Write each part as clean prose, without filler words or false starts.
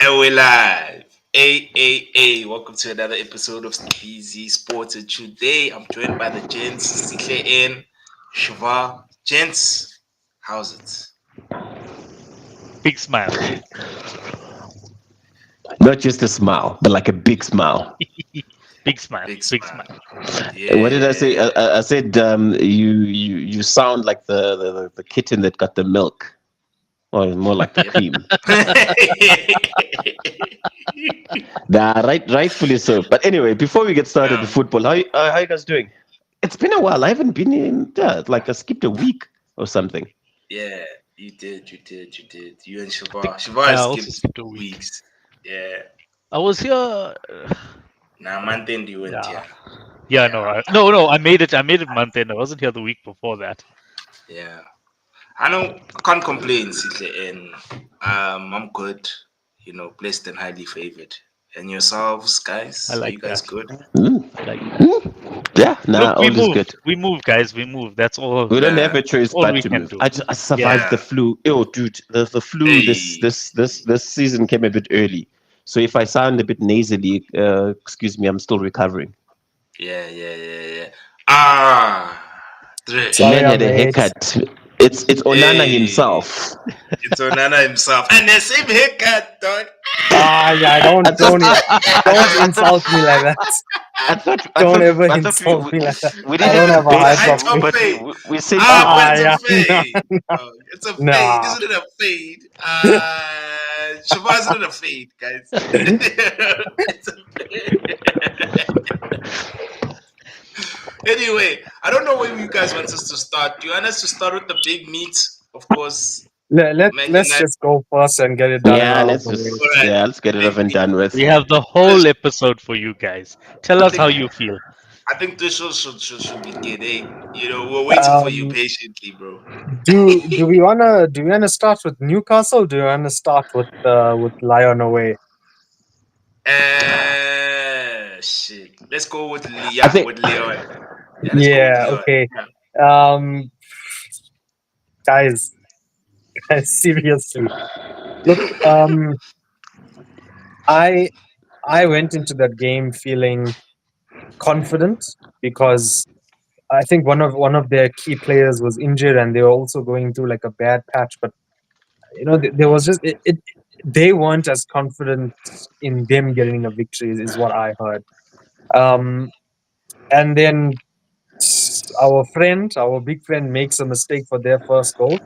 And we're live. Welcome to another episode of Easy Sports. And today I'm joined by the gents, Sikle N, Shiva. Gents, how's it? Big smile. Not just a smile, but like a big smile. Big smile. Big Big smile. smile. What did I say? Yeah. I said you sound like the kitten that got the milk, or more like the cream. Rightfully so. But anyway, before we get started with football, how you guys doing? It's been a while. I haven't been in. Like I skipped a week or something. Yeah, you did. You and I think Shiva. Shiva I has also skipped skipped a week. weeks. Yeah. I was here. Now, month end you went Yeah. here. Yeah, no. I made it. I made it month end. I wasn't here the week before that. Yeah. I can't complain, Sikle N. I'm good. Blessed and highly favored. And yourselves, guys? I Are like you guys that. good? I like that. Yeah, nah, Look, we all is moved. good. We moved, guys. We moved. That's all. We don't have Yeah. a choice All but we to can move. do. I survived the Yeah. flu. Oh, dude, the flu Hey. this season came a bit early. So if I sound a bit nasally, excuse me, I'm still recovering. Yeah. Ah. The Trish. man Sorry, had I'm a late. haircut. It's Onana Hey. himself. It's Onana himself. And the same haircut, dog. Yeah, I thought don't insult me like that. Don't ever insult me like that. we I needed don't the have a bait high Height you, of blood but pressure. fade. we said Ah, but it's a Yeah, fade. Oh, it's a fade. nah. Isn't it a fade? Shiva, isn't it a fade, guys? It's a fade. Anyway, I don't know where you guys want us to start. Do you want us to start with the big meat? Of course, Man Let's United. just go first and get it done and yeah, out of let's the way. just All right, let's get it big off and meat. done with. We have the whole episode for you guys. Tell I us how think you feel. I think this should begin. Hey, we're waiting for you Um, patiently, bro. do we wanna start with Newcastle? Or do you wanna start with Lyon away? Shit. Let's go with I think with Leon. Yeah, let's go with Yeah, Leon. okay. Yeah. Um, guys, seriously, look. I I went into that game feeling confident because I think one of their key players was injured and they were also going through like a bad patch. But there was just they weren't as confident in them getting a victory is what I heard. Um, and then our big friend, makes a mistake for their first goal.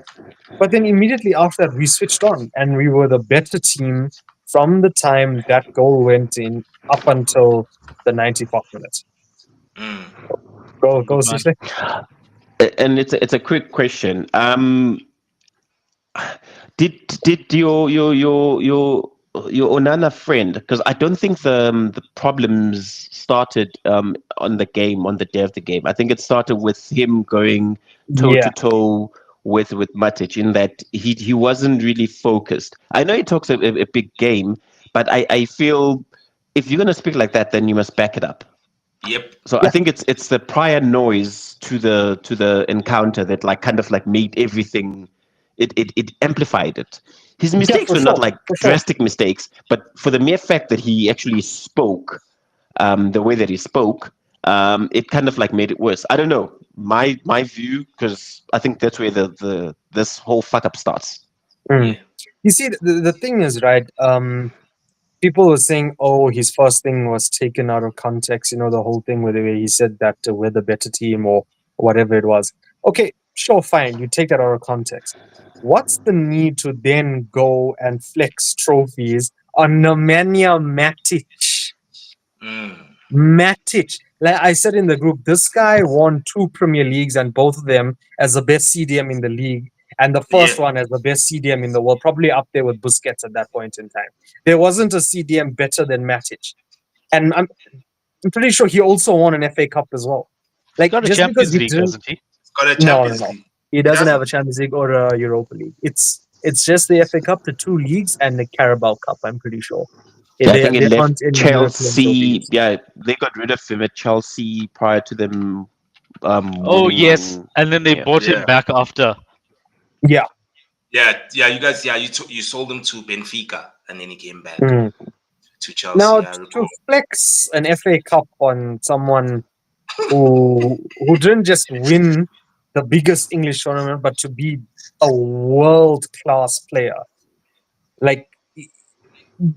But then immediately after that, we switched on and we were the better team from the time that goal went in up until the 94th minute. Mm. Go, Good man. Sisle. and it's a quick question. Did your Onana friend, because I don't think the problems started on the day of the game. I think it started with him going toe to Yeah, toe with Matic, in that he wasn't really focused. I know he talks a big game, but I feel if you're gonna speak like that, then you must back it up. Yep. So I yeah, think it's the prior noise to the encounter that like kind of like made everything, it amplified it. His yeah, mistakes for were not sure, like for sure. drastic mistakes, but for the mere fact that he actually spoke the way that he spoke, it kind of like made it worse. I don't know, my view, because I think that's where the this whole fuck up starts. Mm. Yeah. You see, the thing is, right? People were saying, "Oh, his first thing was taken out of context." The whole thing where he said that we're the better team or whatever it was. Okay, sure, fine. You take that out of context. What's the need to then go and flex trophies on Nemanja Matic? Mm. Matic. Like I said in the group, this guy won 2 Premier Leagues and both of them as the best CDM in the league, and the Yeah. first one as the best CDM in the world, probably up there with Busquets at that point in time. There wasn't a CDM better than Matic, and I'm pretty sure he also won an FA Cup as well. He's Like got a just because Champions he League, didn't, doesn't he? Got a no, no, Champions no, League. he He doesn't have doesn't? a Champions League or a Europa League. It's just the FA Cup, the two leagues, and the Carabao Cup. I'm pretty sure. Yeah, I think he There left aren't any European Chelsea. trophies. Yeah, they got rid of him at Chelsea prior to them Oh yes, winning. and then they Yeah. bought him Yeah. back after. Yeah. Yeah. You guys, you sold him to Benfica. and then he came back Mm. to Now, Chelsea. I to recall. flex an FA Cup on someone who didn't just win the biggest English tournament, but to be a world class player, like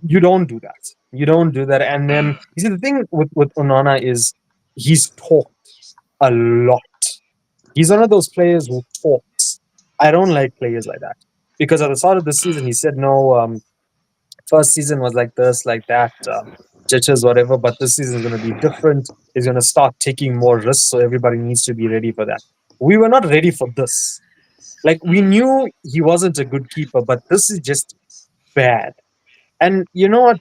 you don't do that. You don't do that. And then Mm, you see the thing with Onana is he's talked a lot. He's one of those players who talks. I don't like players like that because at the start of the season he said no. First season was like this, like that, judges, whatever. But this season is going to be different. He's going to start taking more risks, so everybody needs to be ready for that. We were not ready for this. Like we mm, knew he wasn't a good keeper, but this is just bad. And you know what?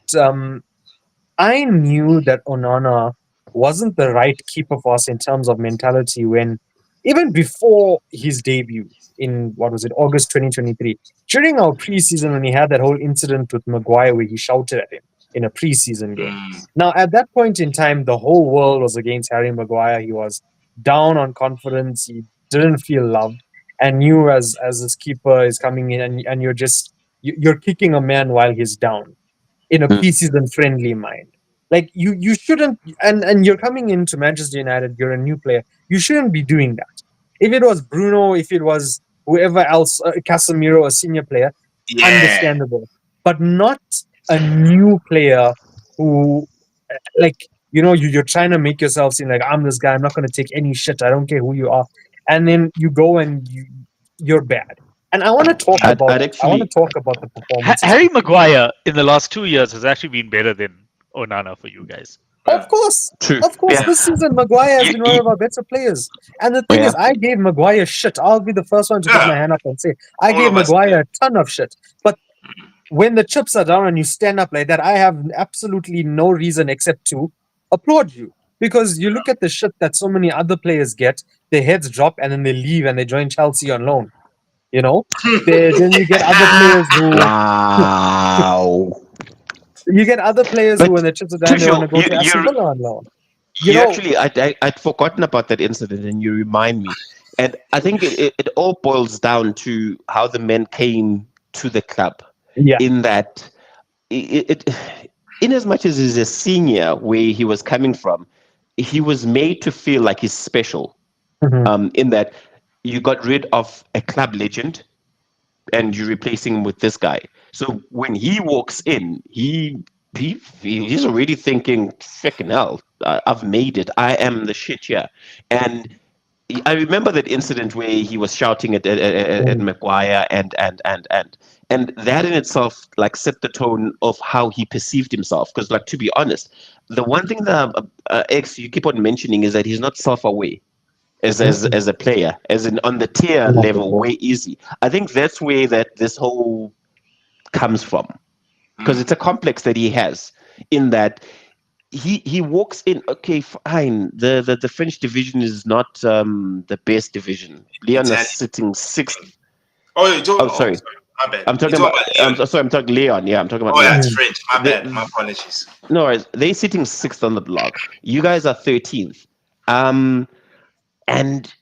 I knew that Onana wasn't the right keeper for us in terms of mentality when even before his debut in what was it, August 2023, during our preseason when he had that whole incident with Maguire where he shouted at him in a preseason game. mm. Now, at that point in time, the whole world was against Harry Maguire. He was down on confidence. He didn't feel loved. And you, as this keeper, is coming in and you're just you're kicking a man while he's down in a Mm. preseason friendly mind. Like you shouldn't, and you're coming into Manchester United. You're a new player. You shouldn't be doing that. If it was Bruno, if it was whoever else, Casemiro, a senior player, Yeah, understandable, but not a new player who, like you're trying to make yourself seem like I'm this guy. I'm not going to take any shit. I don't care who you are, and then you go and you're bad. And I want to talk about I'd I want to actually talk about the performances Harry quickly. Maguire in the last 2 years has actually been better than Onana for you guys. yeah. true. Of course, Yeah. this season Maguire has You, been one you, of our better players. And the thing is, yeah. I gave Maguire shit. I'll be the first one to put Yeah, my hand up and say I all gave of us did. Maguire a ton of shit. But when the chips are down and you stand up like that, I have absolutely no reason except to applaud you. Because you look at the shit that so many other players get, their heads drop and then they leave and they join Chelsea on loan. You know, then you get other players who Wow. you get other players who, But when the chips are down, they want Tushio, to go to Aston Villa on loan. You you know, actually, I'd forgotten about that incident, and you remind me. And I think it all boils down to how the men came to the club. yeah. In that, in as much as he's a senior, where he was coming from, he was made to feel like he's special. Mhm. In that, you got rid of a club legend and you're replacing him with this guy. So when he walks in, he's already thinking, "Freaking hell, I've made it. I am the shit here." And I remember that incident where he was shouting at Mm. Maguire, and that in itself like set the tone of how he perceived himself. Because, like, to be honest, the one thing that X you keep on mentioning is that he's not self-aware as a player, as in on the tier Not at level, all. way easy. I think that's where that this whole comes from, because Mm. it's a complex that he has in that he walks in. Okay, fine. The French division is not the best division. Leon is Italian. sitting sixth. Oh, you talk. Oh, Oh, sorry. sorry. My bad. I'm You talking talk about. about Leon. Sorry. I'm talking Leon. Yeah, I'm talking about Oh, yeah, Leon. it's Mm. French. My bad. My The, apologies. no worries. They're sitting sixth on the block. You guys are 13th. And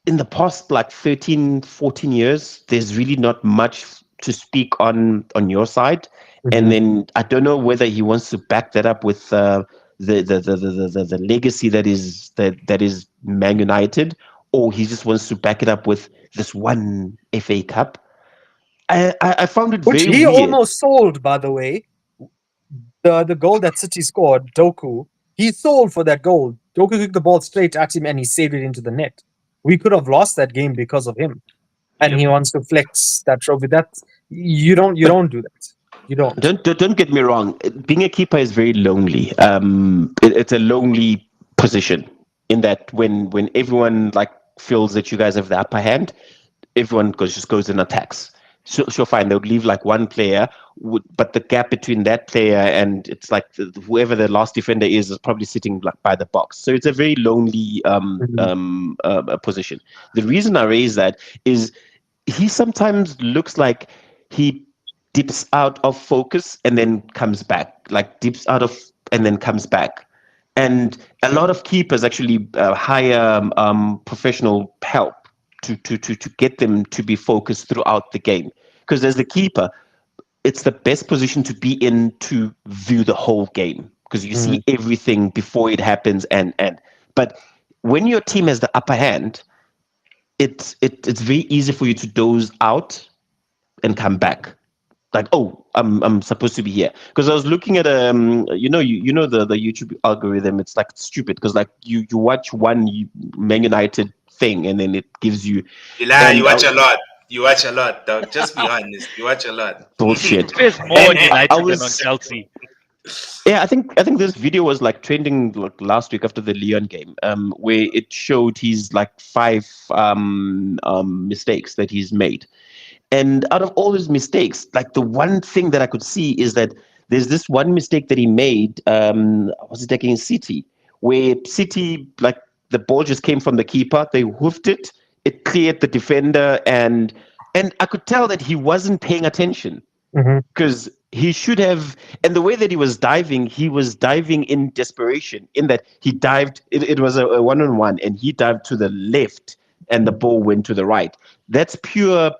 in the past like 13, 14 years, there's really not much to speak on your side. And Mhm. then I don't know whether he wants to back that up with the legacy that is Man United, or he just wants to back it up with this one FA Cup. I found it Which very he weird. almost sold, by the way. The goal that City scored, Doku, he sold for that goal. Doku kicked the ball straight at him and he saved it into the net. We could have lost that game because of him. And Yep. he wants to flex that trophy. That's you don't do that. You don't. Don't get me wrong. Being a keeper is very lonely. It's a lonely position in that when everyone like feels that you guys have the upper hand, everyone just goes and attacks. So sure, fine. They would leave like one player, but the gap between that player and it's like whoever the last defender is probably sitting like by the box. So it's a very lonely Mhm. position. The reason I raise that is he sometimes looks like he dips out of focus and then comes back, like dips out of and then comes back. And a lot of keepers actually hire professional help to get them to be focused throughout the game. Because as the keeper, it's the best position to be in to view the whole game because you see everything before it happens. But when your team has the upper hand, it's very easy for you to doze out and come back. Like, oh, I'm supposed to be here because I was looking at you know the YouTube algorithm. It's like stupid because like you watch one Man United thing and then it gives you You lie. You and watch a lot. You watch a lot, dog. Just be honest. You watch a lot. bullshit. There's more on And I United than on was Chelsea. yeah, I think this video was like trending like last week after the Leon game, where it showed his like 5 mistakes that he's made. And out of all his mistakes, like the one thing that I could see is that there's this one mistake that he made, was it against City, where City, like the ball just came from the keeper, they hoofed it, it cleared the defender, and I could tell that he wasn't paying attention because he should have. And the way that he was diving in desperation, in that he dived, it was a one-on-one, and he dived to the left and the ball went to the right. That's pure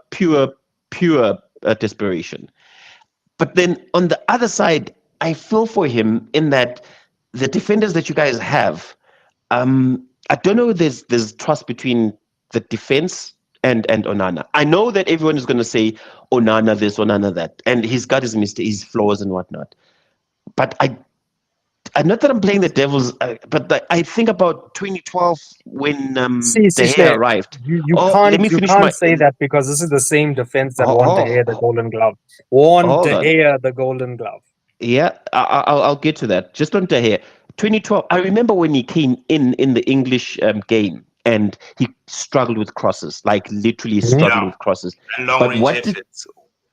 desperation. But then on the other side, I feel for him in that the defenders that you guys have, I don't know. There's trust between the defense and Onana. I know that everyone is going to say Onana this, Onana that, and he's got his mistakes, his flaws and whatnot. But not that I'm playing the devil's, but I think about 2012 when See, De Gea Sishle, arrived. you Oh, let can't me you finish can't say that because this is the same defense that won De Gea the oh, Golden Glove. Won hold De on. Gea the Golden Glove. Yeah, I'll get to that. Just on De Gea, 2012. I remember when he came in the English game and he struggled with crosses, like literally Mhm. struggled Yeah. with crosses. And long But range what did efforts.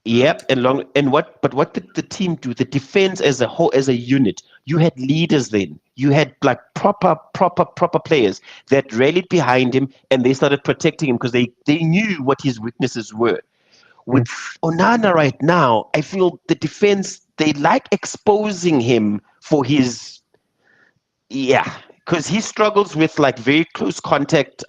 Yep, and long and what did the team do? The defense as a whole, as a unit, you had leaders then. You had like proper players that rallied behind him and they started protecting him because they knew what his weaknesses were. With Onana right now, I feel the defense, they like exposing him for his, yeah, because he struggles with like very close contact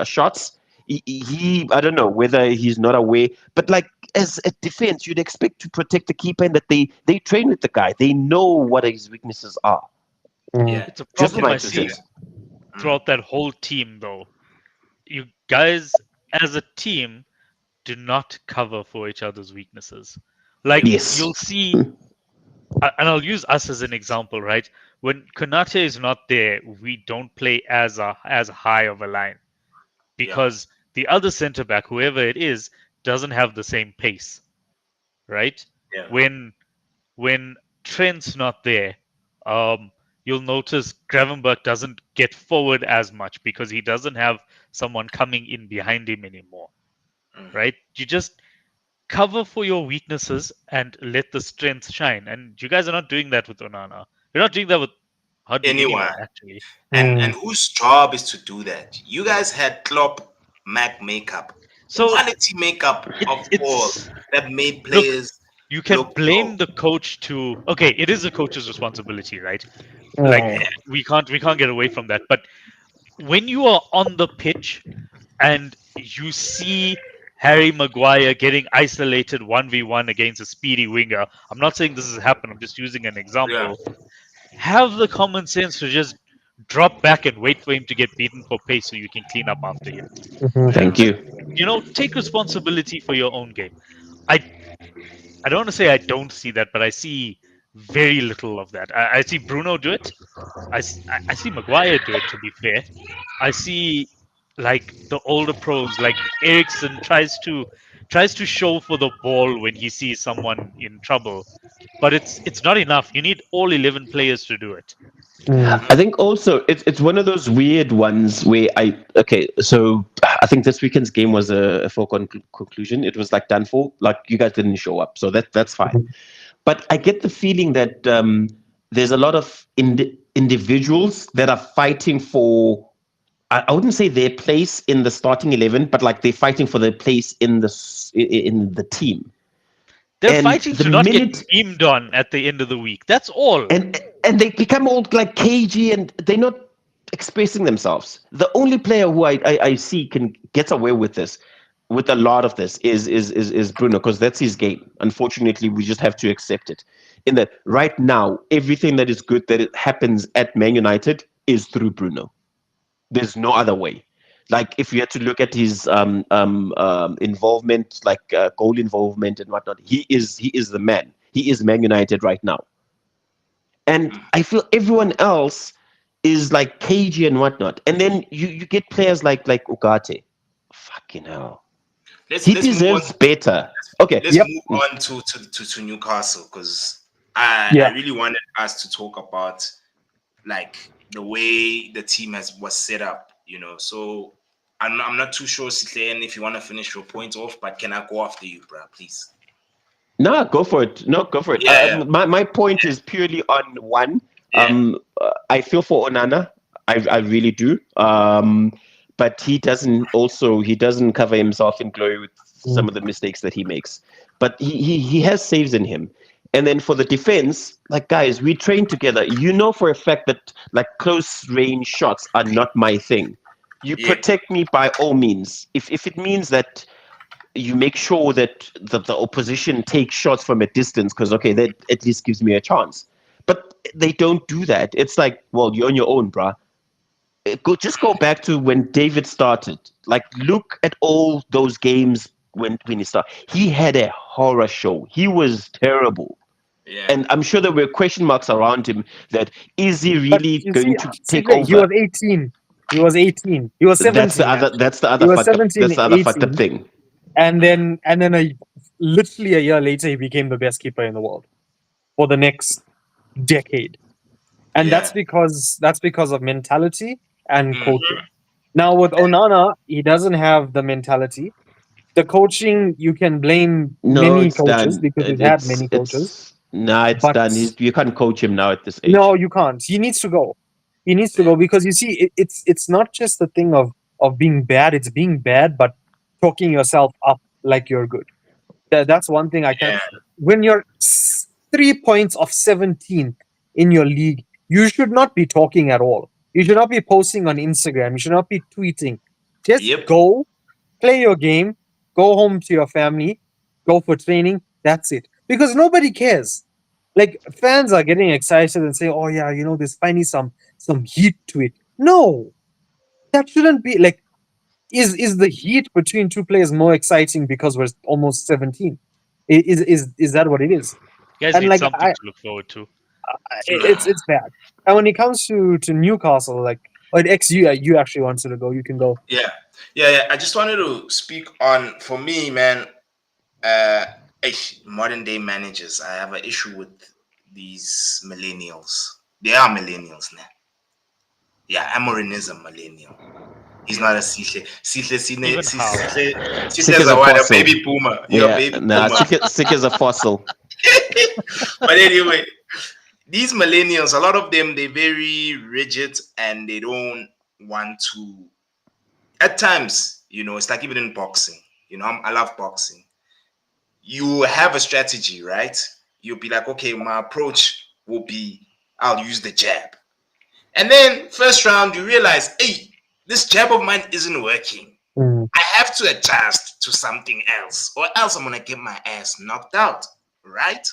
shots. I don't know whether he's not aware, but like as a defense, you'd expect to protect the keeper and that they train with the guy. They know what his weaknesses are. Yeah. It's a Just problem my I two see cents. throughout that whole team, though. You guys, as a team, do not cover for each other's weaknesses. Like Yes. you'll see, and I'll use us as an example, right? When Konate is not there, we don't play as high of a line Yeah. because the other centre back, whoever it is, doesn't have the same pace, right? Yeah. When Trent's not there, um, you'll notice Gravenberch doesn't get forward as much because he doesn't have someone coming in behind him anymore, right? You just cover for your weaknesses and let the strength shine. And you guys are not doing that with Onana. You're not doing that with hardly Anyone. anyone, actually. And whose job is to do that? You guys had Klopp Mac makeup, So quality makeup of all it's that made look, players you can look blame low. the coach to okay, it is the coach's responsibility, right? Like Mm. we can't get away from that. But when you are on the pitch and you see Harry Maguire getting isolated 1v1 against a speedy winger, I'm not saying this has happened, I'm just using an Yeah. example. Have the common sense to just drop back and wait for him to get beaten for pace so you can clean up after him. Yeah. Thank you. Take responsibility for your own game. I I don't want to say I don't see that, but I see very little of that. I see Bruno do it. I see Maguire do it. To be fair, I see like the older pros, like Ericsson tries to show for the ball when he sees someone in trouble, but it's not enough. You need all 11 players to do it. I think also it's one of those weird ones where so I think this weekend's game was a foregone conclusion. It was like done for. Like you guys didn't show up, so that's fine. But I get the feeling that there's a lot of individuals that are fighting for. I wouldn't say their place in the starting 11, but like they're fighting for their place in the team. They're And fighting the to not get minute memed on at the end of the week. That's all. and they become all like cagey and they're not expressing themselves. The only player who I see gets away with this with a lot of this is Bruno, because that's his game. Unfortunately, we just have to accept it. In that right now, everything that is good that it happens at Man United is through Bruno. There's no other way. Like if you had to look at his involvement, like goal involvement and whatnot, he is the man. He is Man United right now. And I feel everyone else is like cagey and whatnot. And then you get players like Ugarte. Fucking hell. Let's He let's move on. deserves better. Okay. Let's Yep. move on to Newcastle, because I Yeah. really wanted us to talk about like the way the team was set up. So I'm not too sure, Sitlane, if you want to finish your point off, but can I go after you, bro, please? No, go for it. No, go for it. Yeah, My point is purely on one. yeah, I feel for Onana. I really do. But he doesn't cover himself in glory with some Mm. of the mistakes that he makes. But he has saves in him. And then for the defense, like guys, we train together. You know for a fact that like close range shots are not my thing. You yeah, protect me by all means. If it means that you make sure that the opposition takes shots from a distance, because okay, that at least gives me a chance. But they don't do that. It's like, well, you're on your own, bruh. Just go back to when David started. Like, look at all those games when he started. He had a horror show. He was terrible. yeah, And I'm sure there were question marks around him that is he But really you going see, to take CJ, he over? was 18. He was 18. He was That's the 17 other actually. that's the He other was fucked up 17, that's the other fucked up 18, thing. and then literally a year later, he became the best keeper in the world for the next decade. And yeah. that's because of mentality and Mm, coaching. Now with Onana, he doesn't have the mentality. The coaching, you can blame No, many it's coaches done. because we've had many coaches, It's but done. You can't coach him now at this age. no, you can't. He needs to go. He needs to yeah, go because you see, it's not just the thing of being bad. It's being bad, but talking yourself up like you're good. That's one thing I can. yeah, When you're 3 points of 17th in your league, you should not be talking at all. You should not be posting on Instagram. You should not be tweeting. Just yep, go, play your game, go home to your family, go for training. That's it. Because nobody cares. Like fans are getting excited and say, "Oh yeah, there's finally some heat to it." No, that shouldn't be like. Is the heat between two players more exciting because we're almost 17? Is that what it is? You guys And need like something to look forward to. it's bad. And when it comes to Newcastle, like or X, you actually wanted to go, you can go. yeah, yeah. I just wanted to speak on, for me, man. Uh, Modern day managers, I have an issue with these millennials. They are millennials now. Yeah, Amorim is a millennial. He's not a Sihle. Even how? Sick Sihle is as a a what? A fossil. baby boomer. You're a Yeah, baby nah, boomer. sick as a fossil. But anyway, these millennials, a lot of them, they're very rigid and they don't want to. At times, it's like even in boxing. I love boxing. You have a strategy, right? You'll be like, okay, my approach will be, I'll use the jab. And then first round, you realize, hey, this jab of mine isn't working. Mm. I have to adjust to something else, or else I'm gonna get my ass knocked out, right?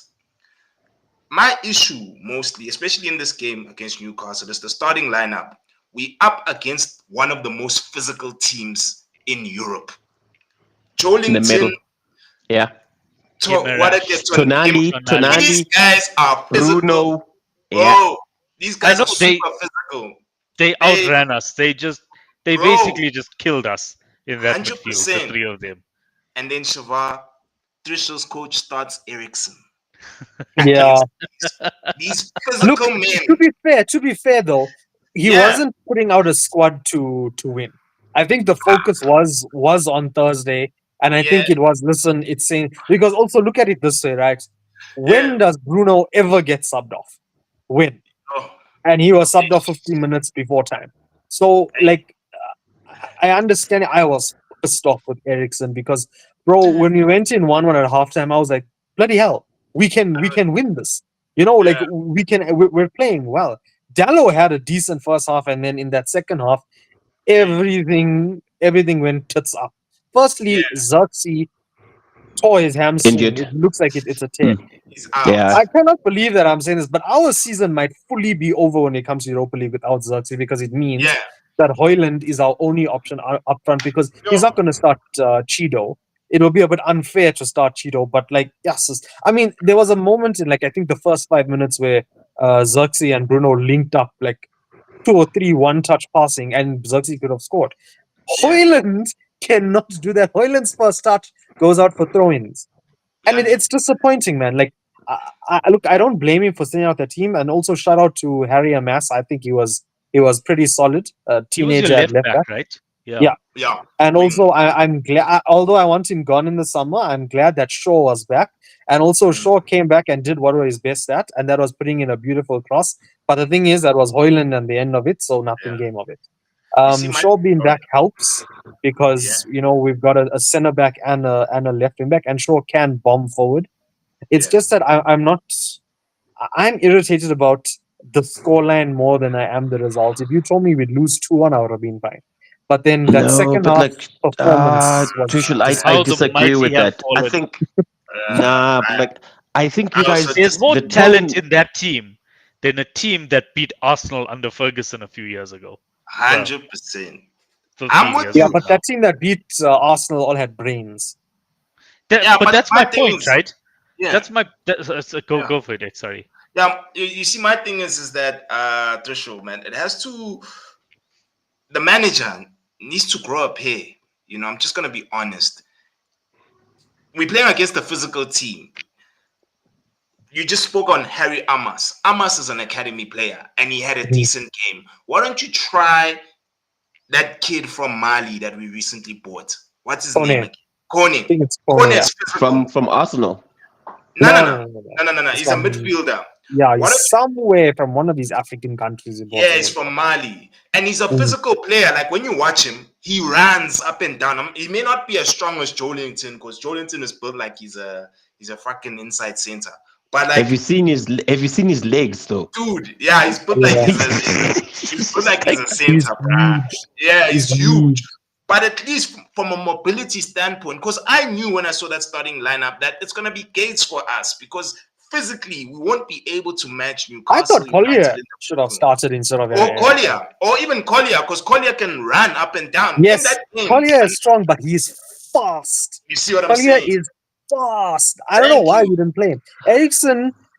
My issue mostly, especially in this game against Newcastle, is the starting lineup. We up against one of the most physical teams in Europe. In the Joelinton, middle. Yeah. what I Gimenez, get to Tonali. these Tonali, guys are physical, Bruno. Yeah. bro. These I guys know are super physical. they They, outran us. They bro, basically just killed us in that hundred midfield, the percent. three of them. And then Shavar, Trishel's coach starts Ericsson Yeah. against these Look, physical men. to be fair though, he Yeah, wasn't putting out a squad to win. I think the focus was on Thursday, and I yeah, think it was listen, it's saying because also look at it this way, right? yeah. When does Bruno ever get subbed off? When? Oh, And he was subbed off 15 minutes before time. So like I understand I was pissed off with Ericsson because bro, when we went in 1-1 at halftime, I was like, bloody hell, we can win this. Like yeah, we're playing well. Dallo had a decent first half, and then in that second half, everything went tits up. Firstly, Yeah. Xerxes tore his hamstring. Injured. It looks like it's a tear. Mm. He's out. Yeah. I cannot believe that I'm saying this, but our season might fully be over when it comes to Europa League without Xerxes because it means Yeah. that Hoyland is our only option up front because he's Yo. not going to start Cheeto. It will be a bit unfair to start Cheeto, but like, yes, I mean, there was a moment in like I think the first 5 minutes where Xerxes and Bruno linked up like two or three one-touch passing, and Xerxes could have scored. Yeah. Hoyland cannot do that. Hoyland's first touch goes out for throw-ins, and Yeah. it's disappointing, man. Like, look, I don't blame him for sending out the team, and also shout out to Harry Amass. I think he was pretty solid. He was your Teenager at left left back, back. right? Yeah. Yeah, Yeah. and Wing. also I'm glad. Although I want him gone in the summer, I'm glad that Shaw was back, and also Mm. Shaw came back and did what was best at, and that was putting in a beautiful cross. But the thing is, that was Hoyland and the end of it, so nothing Yeah. came of it. You see my Shaw being sorry. back helps Yeah. because we've got a center back and a left wing back, and Shaw can bomb forward. It's Yeah. just that I'm not. I'm irritated about the scoreline more than I am the results. If you told me we'd lose 2-1, I would have been fine. But then that No, second but half like, performance was Tushel, I How the disgraceful. disagree mighty with have that. I fallen. think Uh, nah, but I, like, I think you I also guys, There's more the talent tone. in that team than a team that beat Arsenal under Ferguson a few years ago. Well, 100%. 15 I'm with years Yeah, you. ago but now. that team that beat Arsenal all had brains. Yeah, But but that's my my thing point, is, right? yeah, That's my go yeah, go for it. Sorry. yeah. You see, my thing is that threshold, man. It has to. The manager needs to grow up here. I'm just gonna be honest. We're playing against a physical team. You just spoke on Harry Amas. Amas is an academy player, and he had a Mhm. decent game. Why don't you try that kid from Mali that we recently bought? What's his Kone. name I again? Kone. think it's Kone, Kone yeah. is physical. From Arsenal. No, no, No, no, no, no, no, no. no, no, no, no. He's He's a from, midfielder. yeah, Why he's don't somewhere from one of these African countries he bought Yeah, him he's in. from Mali, and he's a Mhm. physical player. Like when you watch him, he runs up and down. He may not be as strong as Joelinton because Joelinton is built like he's a fucking inside center. But Have you like, seen his Have you seen his legs though? dude, yeah, he's built like Yeah, he's built like he's a he's center, bruh. huge. Yeah, He's he's huge. huge. But at least from a mobility standpoint, because I knew when I saw that starting lineup that it's gonna be gates for us because physically we won't be able to match I Newcastle thought United Collier in should the have room. started instead of Or Ericsson. Collier, or even Collier, because Collier can run up and down in Yes, that game. Collier And is strong, but he's fast. you see what I'm Collier saying? is fast. I don't know Thank why you. we didn't play him.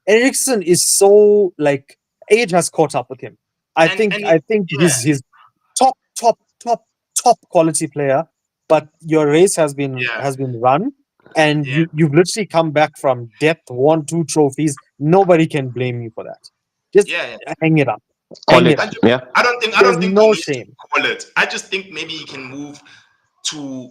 Ericsson is so like age has caught up with him. I And think and I think yeah, he's top top quality player, but your race has been yeah, has been run, and yeah, you've literally come back from death, won 2 trophies. Nobody can blame you for that. Just yeah, yeah. hang it up. Call Hang it it. up. Yeah. I There's don't think he no needs to shame. call it. I just think maybe he can move to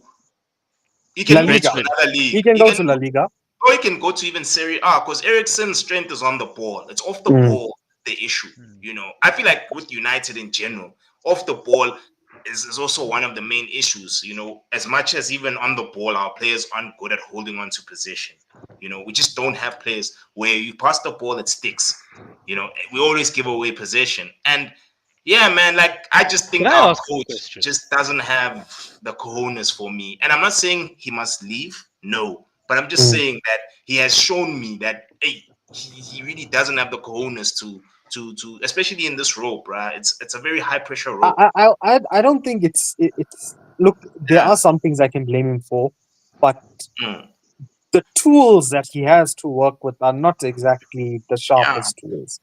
he La can move to Liga. Benjamin. another He league. can He go can to La Liga. or he can go to even Serie A because Ericsson's strength is on the ball. It's off the Mm. ball the issue. Hmm. I feel like with United in general, off the ball is also one of the main issues. As much as even on the ball, our players aren't good at holding on to possession. We just don't have players where you pass the ball, it sticks. We always give away possession. And yeah, man, like I just Can think I our ask a coach question? just doesn't have the cojones for me. And I'm not saying he must leave, no, but I'm just Mm. saying that he has shown me that hey, he really doesn't have the cojones to especially in this role, bruh. It's a very high pressure role. I don't think it's look. There Yeah. are some things I can blame him for, but Mm. the tools that he has to work with are not exactly the Yeah. sharpest tools.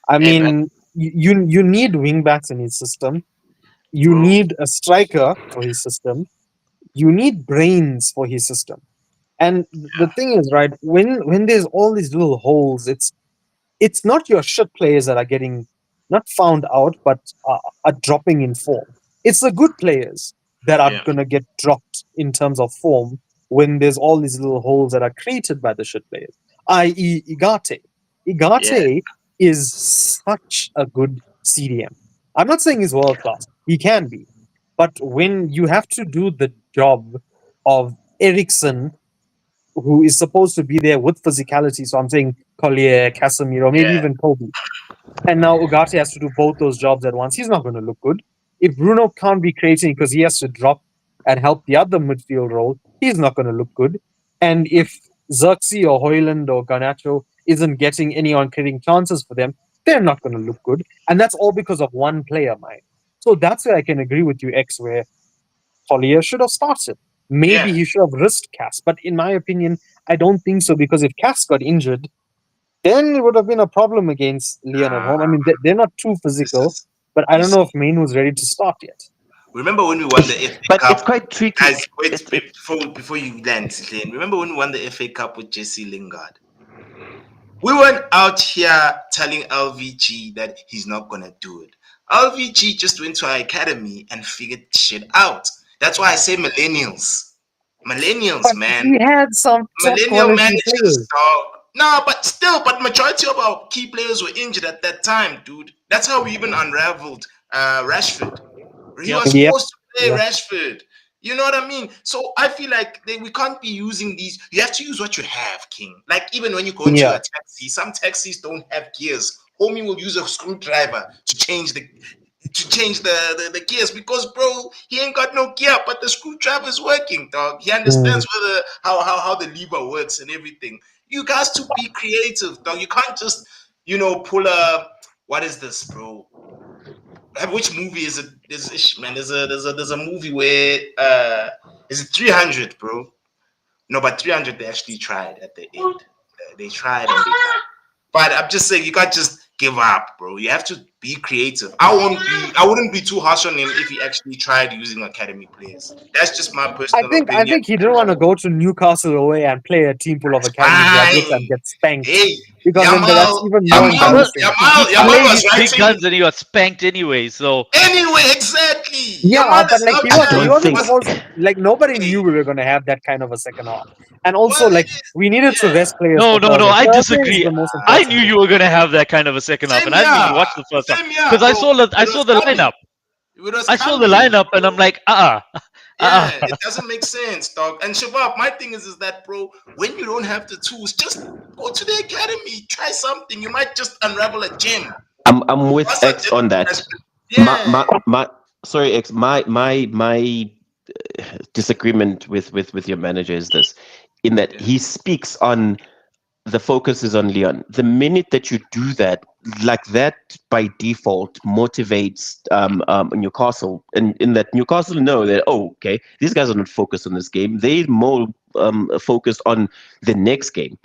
I Hey, man, mean, you need wingbacks in his system. You bro. need a striker for his system. You need brains for his system. And the thing is, right, when there's all these little holes, it's not your shit players that are getting not found out, but are dropping in form. It's the good players that are Yeah. gonna get dropped in terms of form when there's all these little holes that are created by the shit players, i.e., Igate. Yeah. Igate is such a good CDM. I'm not saying he's world class. He can be, but when you have to do the job of Ericsson, who is supposed to be there with physicality. So I'm saying Collier, Casemiro, maybe Yeah. even Kobe. And now Ugarte has to do both those jobs at once. He's not going to look good. If Bruno can't be creating because he has to drop and help the other midfield role, he's not going to look good. And if Xerxes or Hoyland or Garnacho isn't getting any on-creating chances for them, they're not going to look good. And that's all because of one player, mind. So that's where I can agree with you, X, where Collier should have started. Maybe Yeah. he should have risked Cass. But in my opinion, I don't think so, because if Cass got injured, then it would have been a problem against Leon at Nah, home. I mean, they're not too this physical, is but I you don't know see. if Main was ready to start yet. Remember when we won the FA But it's Cup? quite tricky. Guys, wait, It, wait before you land, Lane. Remember when we won the FA Cup with Jesse Lingard? We weren't out here telling LVG that he's not gonna do it. LVG just went to our academy and figured shit out. That's why I say millennials. Millennials, But man. he had some top Millennial quality managers, players. dog. No, but still, but majority of our key players were injured at that time, dude. That's how we even unraveled Rashford. He Yep. was Yep. forced to play Yep. Rashford. You know what I mean? So I feel like we can't be using these. You have to use what you have, King. Like even when you go into Yeah. a taxi, some taxis don't have gears. Homie will use a screwdriver to change the gears because bro, he ain't got no gear, but the screwdriver is working, dog. He Mm. understands whether how the lever works and everything. You guys to be creative, dog. You can't just pull a what is this, bro? Which movie is it? Man, there's a movie where is it 300, bro? No, but 300 they actually tried at the end. They tried and they died. But I'm just saying you can't just give up, bro. You have to be creative. I wouldn't be too harsh on him if he actually tried using academy players. That's just my I personal think I opinion. think he didn't want to go to Newcastle away and play a team full of academy graduates and Fine. get spanked, Hey, because then that's Yamal, even more I'm Well, embarrassing. he Yamal played was his big writing. guns and he got spanked anyway. So Anyway, exactly. Yeah, Yamal but is like out I he don't here. wasn't think. supposed, like, nobody Hey, knew we were gonna have that kind of a second half. And also, well, like, we needed to yeah. rest players no, for no, no. Thursday. I Thursday is disagree. the most I important knew game. you were going to have that kind of a second half, Same and I didn't even here. watch the first half Same here, because I bro. saw the I It saw was the coming. lineup. It was I saw the coming. lineup, and I'm like, Yeah, uh. it doesn't make sense, dog. And Shabab, my thing is that, bro, when you don't have the tools, just go to the academy, try something. You might just unravel a gem. I'm with Russell X did on as that. My yeah, my my. Sorry, X. My disagreement with your manager is this, in that yeah, he speaks on the focus is on Leon. The minute that you do that, like that by default motivates Newcastle, and in that Newcastle know that, oh, okay, these guys are not focused on this game. They more focused on the next game.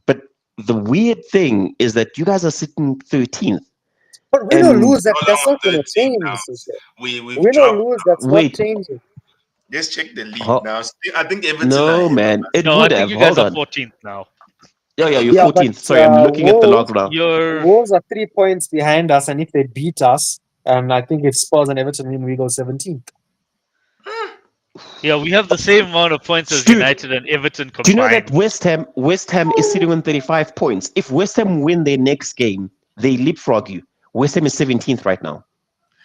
But the weird thing is that you guys are sitting 13th, But win or and lose, no that's longer not gonna 13 change. now. Sister. We've Win or dropped. lose, that's not wait, changing. Let's check the league ho- now. I think Everton are no, ahead of man, us. it No, I would think have. you guys Hold are on. 14th now. Oh yeah, you're Yeah, but 14th. Sorry, I'm looking at the log Wolves, now. You're Wolves are 3 points behind us, and if they beat us, and I think if Spurs and Everton win, we go 17th. yeah. We have the same amount of points as Dude, United and Everton do you know that combined. West Ham is sitting on 35 points? If West Ham win their next game, they leapfrog you. West Ham is 17th right now.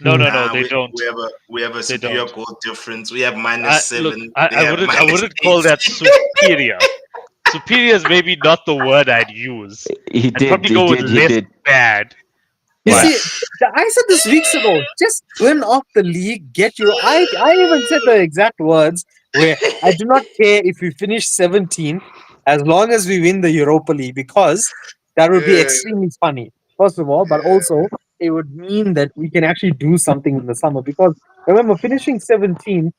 No, Hmm. no, no. Nah, They don't. we have a They superior don't. goal difference. We have minus Look, seven. I, They I have wouldn't I minus wouldn't call eight. that superior. Superior is maybe not the word I'd use. He I'd did, probably he go with did, he less did. bad. You Yeah. But see, I said this weeks ago, just win off the league, get you. I even said the exact words where I do not care if we finish 17th as long as we win the Europa League, because that would be Yeah, extremely funny, first of all, but also it would mean that we can actually do something in the summer. Because remember, finishing 17th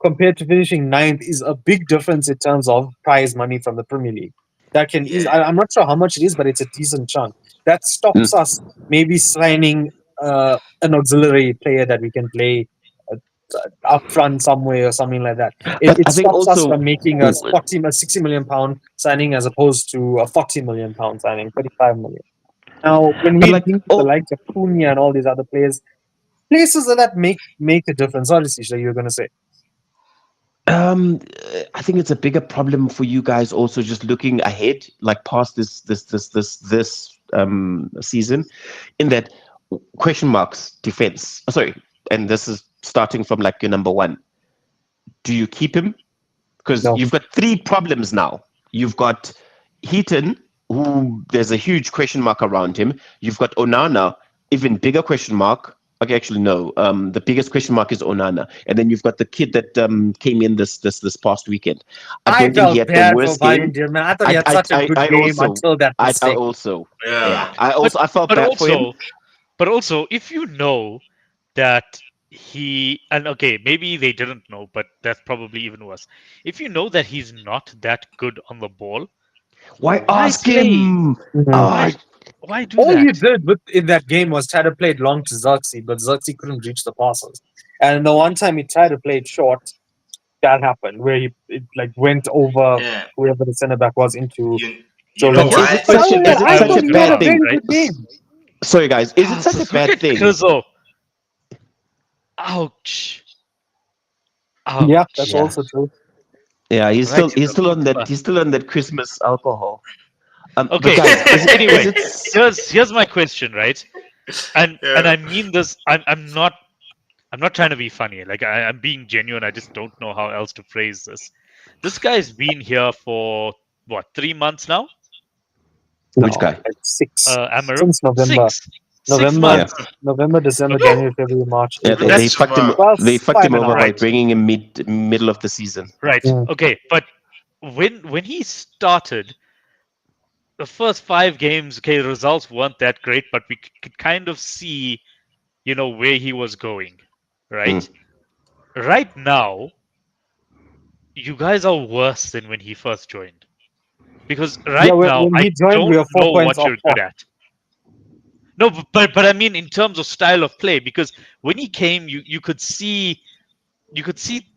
compared to finishing ninth is a big difference in terms of prize money from the Premier League. That can ease. yeah, I'm not sure how much it is, but it's a decent chunk. That stops Mm. us maybe signing an auxiliary player that we can play uh, up front somewhere or something like that. It, But it I think stops us from also, making a 60 million pound signing as opposed to a 40 million pound signing, 35 million. Now, when but we like, link the oh, likes of Cunha and all these other players, places that make a difference. Obviously, you're going to say. I think it's a bigger problem for you guys also just looking ahead, like past this season, in that question marks defense. Sorry, and this is starting from like your number one. Do you keep him? Because No. you've got three problems now. You've got Heaton, who there's a huge question mark around him. You've got Onana, even bigger question mark. Okay, actually no. The biggest question mark is Onana, and then you've got the kid that came in this past weekend. I I don't think he felt had the bad for worst game. Bayern, man. I thought he had such a good I game also until that I mistake. also yeah Yeah. But I felt but bad for him. also but also if you know that he and okay, maybe they didn't know, but that's probably even worse. If you know that he's not that good on the ball, Why why ask play? him? Mhm. Why Oh, why do All you that? did in that game was try to play it long to Xerxes, but Xerxes couldn't reach the passes. And the one time he tried to play it short, that happened where he it, like went over Yeah. whoever the center back was into You Joe know but Linton. is why? it But such other than a This that, is it I guy such was thought a he had a bad class, thing? very right? good game. Sorry guys, is it such a Just look bad at thing? Krizo. Ouch. Yeah, that's Ouch. Yeah, also true. yeah, Right in he's the still on that fever. Christmas alcohol. But Okay, guys, is anyway, it? here's my question, right? And Yeah. I mean this. I'm not trying to be funny. Like I'm being genuine. I just don't know how else to phrase this. This guy's been here for what 3 months now? Which No, guy? like six Amorim, since November, 6 November, Yeah, months. November, December, Okay, January, February, March, yeah. but April. They That's that's too fucked him. far. Well, They fucked him five and a over half. by right. bringing him middle of the season. Right. Mm. Okay, but when he started the first 5 games, okay, the results weren't that great, but we could kind of see, where he was going, Mm. right? Right now, you guys are worse than when he first joined. Because Yeah, right now, when I he joined, we don't were four know points what off you're good top. at. No, but I mean in terms of style of play, because when he came, you could see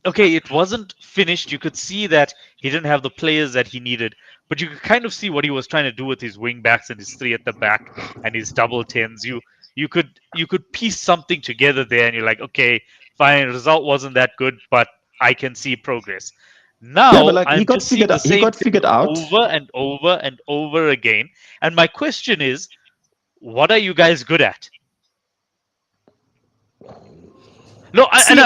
okay, it wasn't finished. You could see that he didn't have the players that he needed, but you could kind of see what he was trying to do with his wing backs and his three at the back and his double tens. You could piece something together there, and you're like, okay, fine, result wasn't that good, but I can see progress. Yeah, but Now like I'm just seeing the he same got figured thing out. over and over and over again. And my question is, what are you guys good at? No, and See,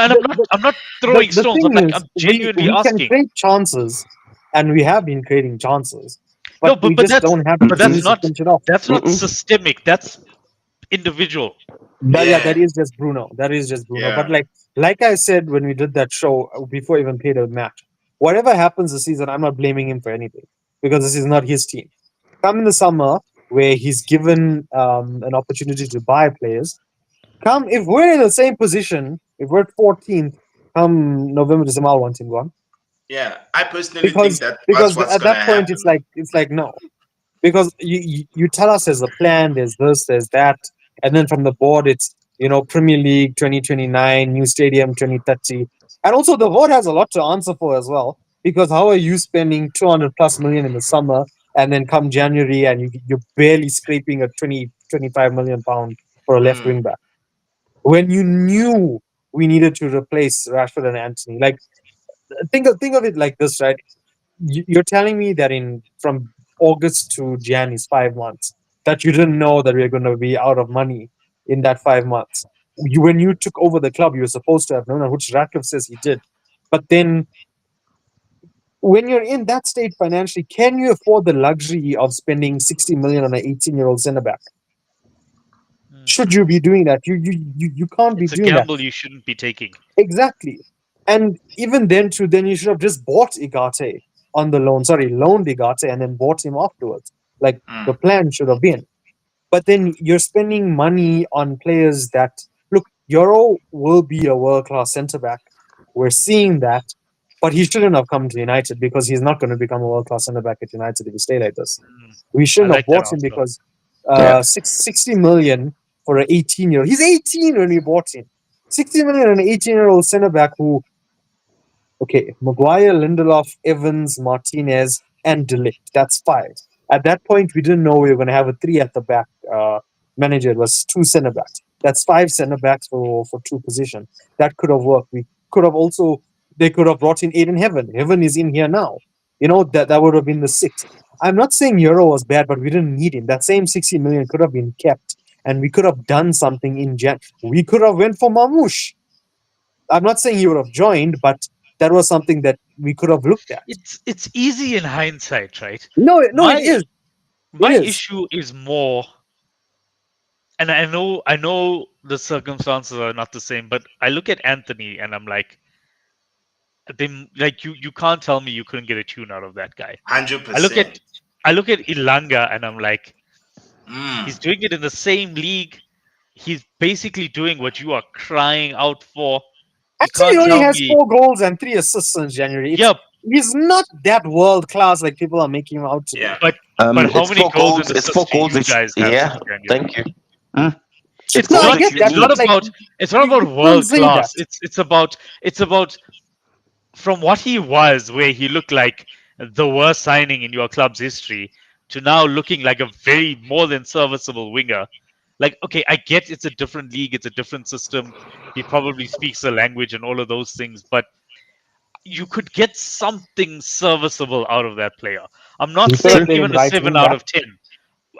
I'm not throwing the stones. thing I'm is, genuinely we can asking. create chances, and we have been creating chances, but No, we but just that's don't have the but Mm-mm, that's teams to not finish it off. that's not mm-mm. systemic. That's individual. That, yeah, that Yeah. is just Bruno. That is just Bruno. But Yeah. like I said when we did that show before we even played a match, whatever happens this season, I'm not blaming him for anything because this is not his team. Come in the summer where he's given an opportunity to buy players. Come if we're in the same position, if we're 14th, come November, December, I want him gone Yeah. I personally think because that that's what's at gonna that point happen. it's like no, because you tell us there's a plan, there's this, there's that, and then from the board it's Premier League 2029, new stadium 2030, and also the board has a lot to answer for as well. Because how are you spending 200 plus million in the summer, and then come January and you're barely scraping a 20 25 million pound for a left Mm. wing back when you knew we needed to replace Rashford and Anthony? Like think of it like this, right? You're telling me that in from August to Jan is 5 months, that you didn't know that we are going to be out of money in that 5 months. When you took over the club, you were supposed to have known, which Ratcliffe says he did. But then, when you're in that state financially, can you afford the luxury of spending 60 million on an 18-year-old centre back? Mm. Should you be doing that? You can't be It's a doing that. gamble you shouldn't be taking. Exactly. And even then, too, then you should have just bought Igate on the loan. Sorry, loaned Igate and then bought him afterwards. Like the Mm. plan should have been. But then you're spending money on players that look. Euro will be a world class centre back. We're seeing that, but he shouldn't have come to United because he's not going to become a world class centre back at United if he stay like this. Mm. We I shouldn't have like that bought him answer. because Yeah, 60 million for an 18-year-old. He's 18 when we bought him. 60 million on an 18-year-old centre back who, okay, Maguire, Lindelof, Evans, Martinez, and Delict. That's five. At that point, we didn't know we were going to have a three at the back manager. It was two centre backs. That's five centre backs for two positions. That could have worked. We could have also, they could have brought in Aiden Heaven. Heaven is in here now. That would have been the six. I'm not saying Euro was bad, but we didn't need him. That same 60 million could have been kept, and we could have done something in Jan. We could have went for Mamouche. I'm not saying he would have joined, but that was something that we could have looked at. It's easy in hindsight, right? No, no, it My is. It my is. issue is more and I know the circumstances are not the same, but I look at Anthony and I'm like, then like you can't tell me you couldn't get a tune out of that guy. Hundred I look at percent. I look at Ilanga and I'm like, he's Mm. doing it in the same league. He's basically doing what you are crying out for. You Actually, he can't only tell has me, 4 goals and 3 assists since January. yep, He's not that world class like people are making him out to be. Yeah. but how It's many four goals and goals. It's four assists do goals. you Which guys have yeah, since January? thank you. Mm. It's It's No, goals I not which get you that, it's but not need. like about it's not about you can't world say that. class. It's about from what he was, where he looked like the worst signing in your club's history, to now looking like a very more than serviceable winger. Like, okay, I get it's a different league, it's a different system. He probably speaks the language and all of those things, but you could get something serviceable out of that player. I'm not You could have saying True. played him even a right 7 wing out back. of 10.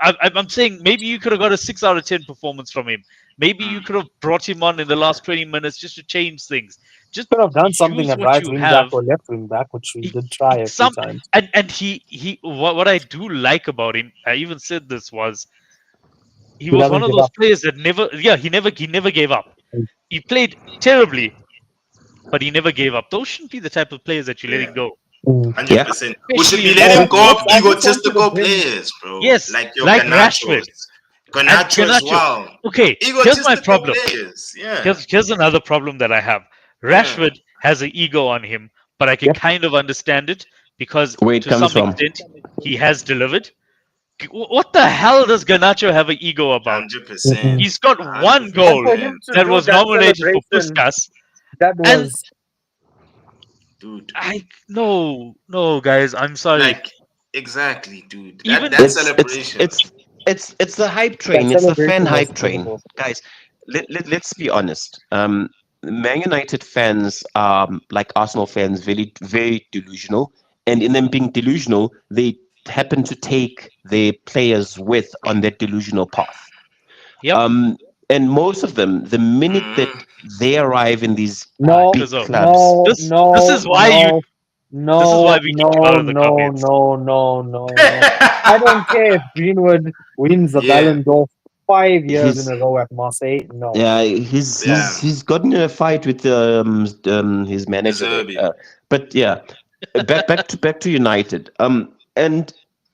I'm saying maybe you could have got a 6 out of 10 performance from him. Maybe you Mm. could have brought him on in the last 20 minutes just to change things. Just Could have done something use at what right you wing back have. or left wing back, which we He, did try a few some times. and he what I do like about him, I even said this, was he He was one doesn't of give those up. players that never, yeah, he never gave up. He played terribly, but he never gave up. Those shouldn't be the type of players that you're letting Yeah. go, Mm. Hundred Yeah. percent. We should especially be in the Oh, letting World go Cup. of I just wanted of egotistical him. players, bro. Yes, Like your like Rashford Ganachos. and Ganacho as Garnacho. well. Okay, here's my Egotistical problem. players. Yeah. Here's another problem that I have. Yeah. Rashford has an ego on him, but I can Yep. kind of understand it because Where it to comes some from. extent he has delivered. What the hell does Garnacho have an ego about? Hundred Mhm. percent. He's got Hundred one And goal for him percent. to that do was that nominated for celebration, Puskas, that and was Dude. I no guys, I'm sorry. Like exactly, dude. That Even that It's it's celebration. it's it's the hype that train. It's the fan celebration was hype train, terrible. guys. Let's be honest. Man United fans are like Arsenal fans, very delusional, and in them being delusional, they happen to take their players with on that delusional path. yep, Um, and most of them, the minute that Mm. they arrive in these No, big Chizzo. clubs, no, This no, is why you no, this is why no, we kick you out no, of the no, comments. no, no, no, no. I don't care if Greenwood wins the Yeah. Ballon d'Or 5 years in he's a row at Marseille. No. yeah, he's Yeah. he's he's gotten in a fight with his manager there. Deserving. But yeah, back to United. And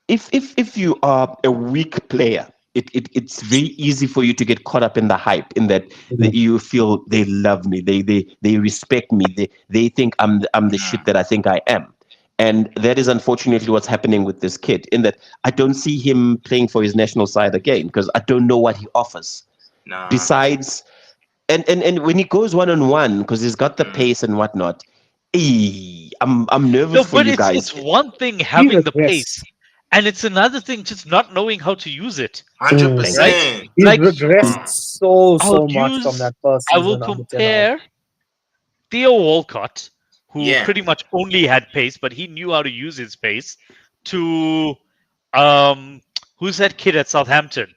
if you are a weak player, it's very easy for you to get caught up in the hype. In that Mhm. you feel they love me, they respect me, they think I'm the shit Mm. that I think I am. And that is unfortunately what's happening with this kid. In that I don't see him playing for his national side again because I don't know what he offers Nah. besides and when he goes one on one because he's got the Mm. pace and whatnot. I'm nervous No, for but you it's guys. it's one thing He having the pace, regressed. and it's another thing just not knowing how to use it. Hundred Mm. Thank you. Right? percent. He's Like regressed Mm. so, I'll so much from use that first I will season under Ten Hag. compare Theo Walcott, who Yeah. pretty much only had pace, but he knew how to use his pace, to um who's that kid at Southampton?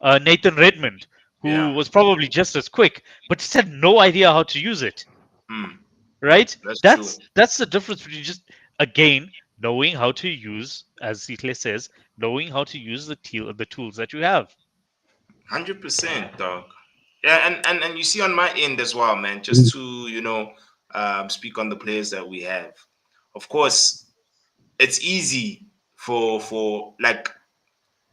Nathan Redmond, who Yeah. was probably just as quick, but just had no idea how to use it. Mm. Right? That's true. That's the difference between just, again, knowing how to use, as Zitle says, knowing how to use the tools that you have. 100%, dog. Yeah, and you see on my end as well, man. Mm. Just to speak on the players that we have. Of course, it's easy for like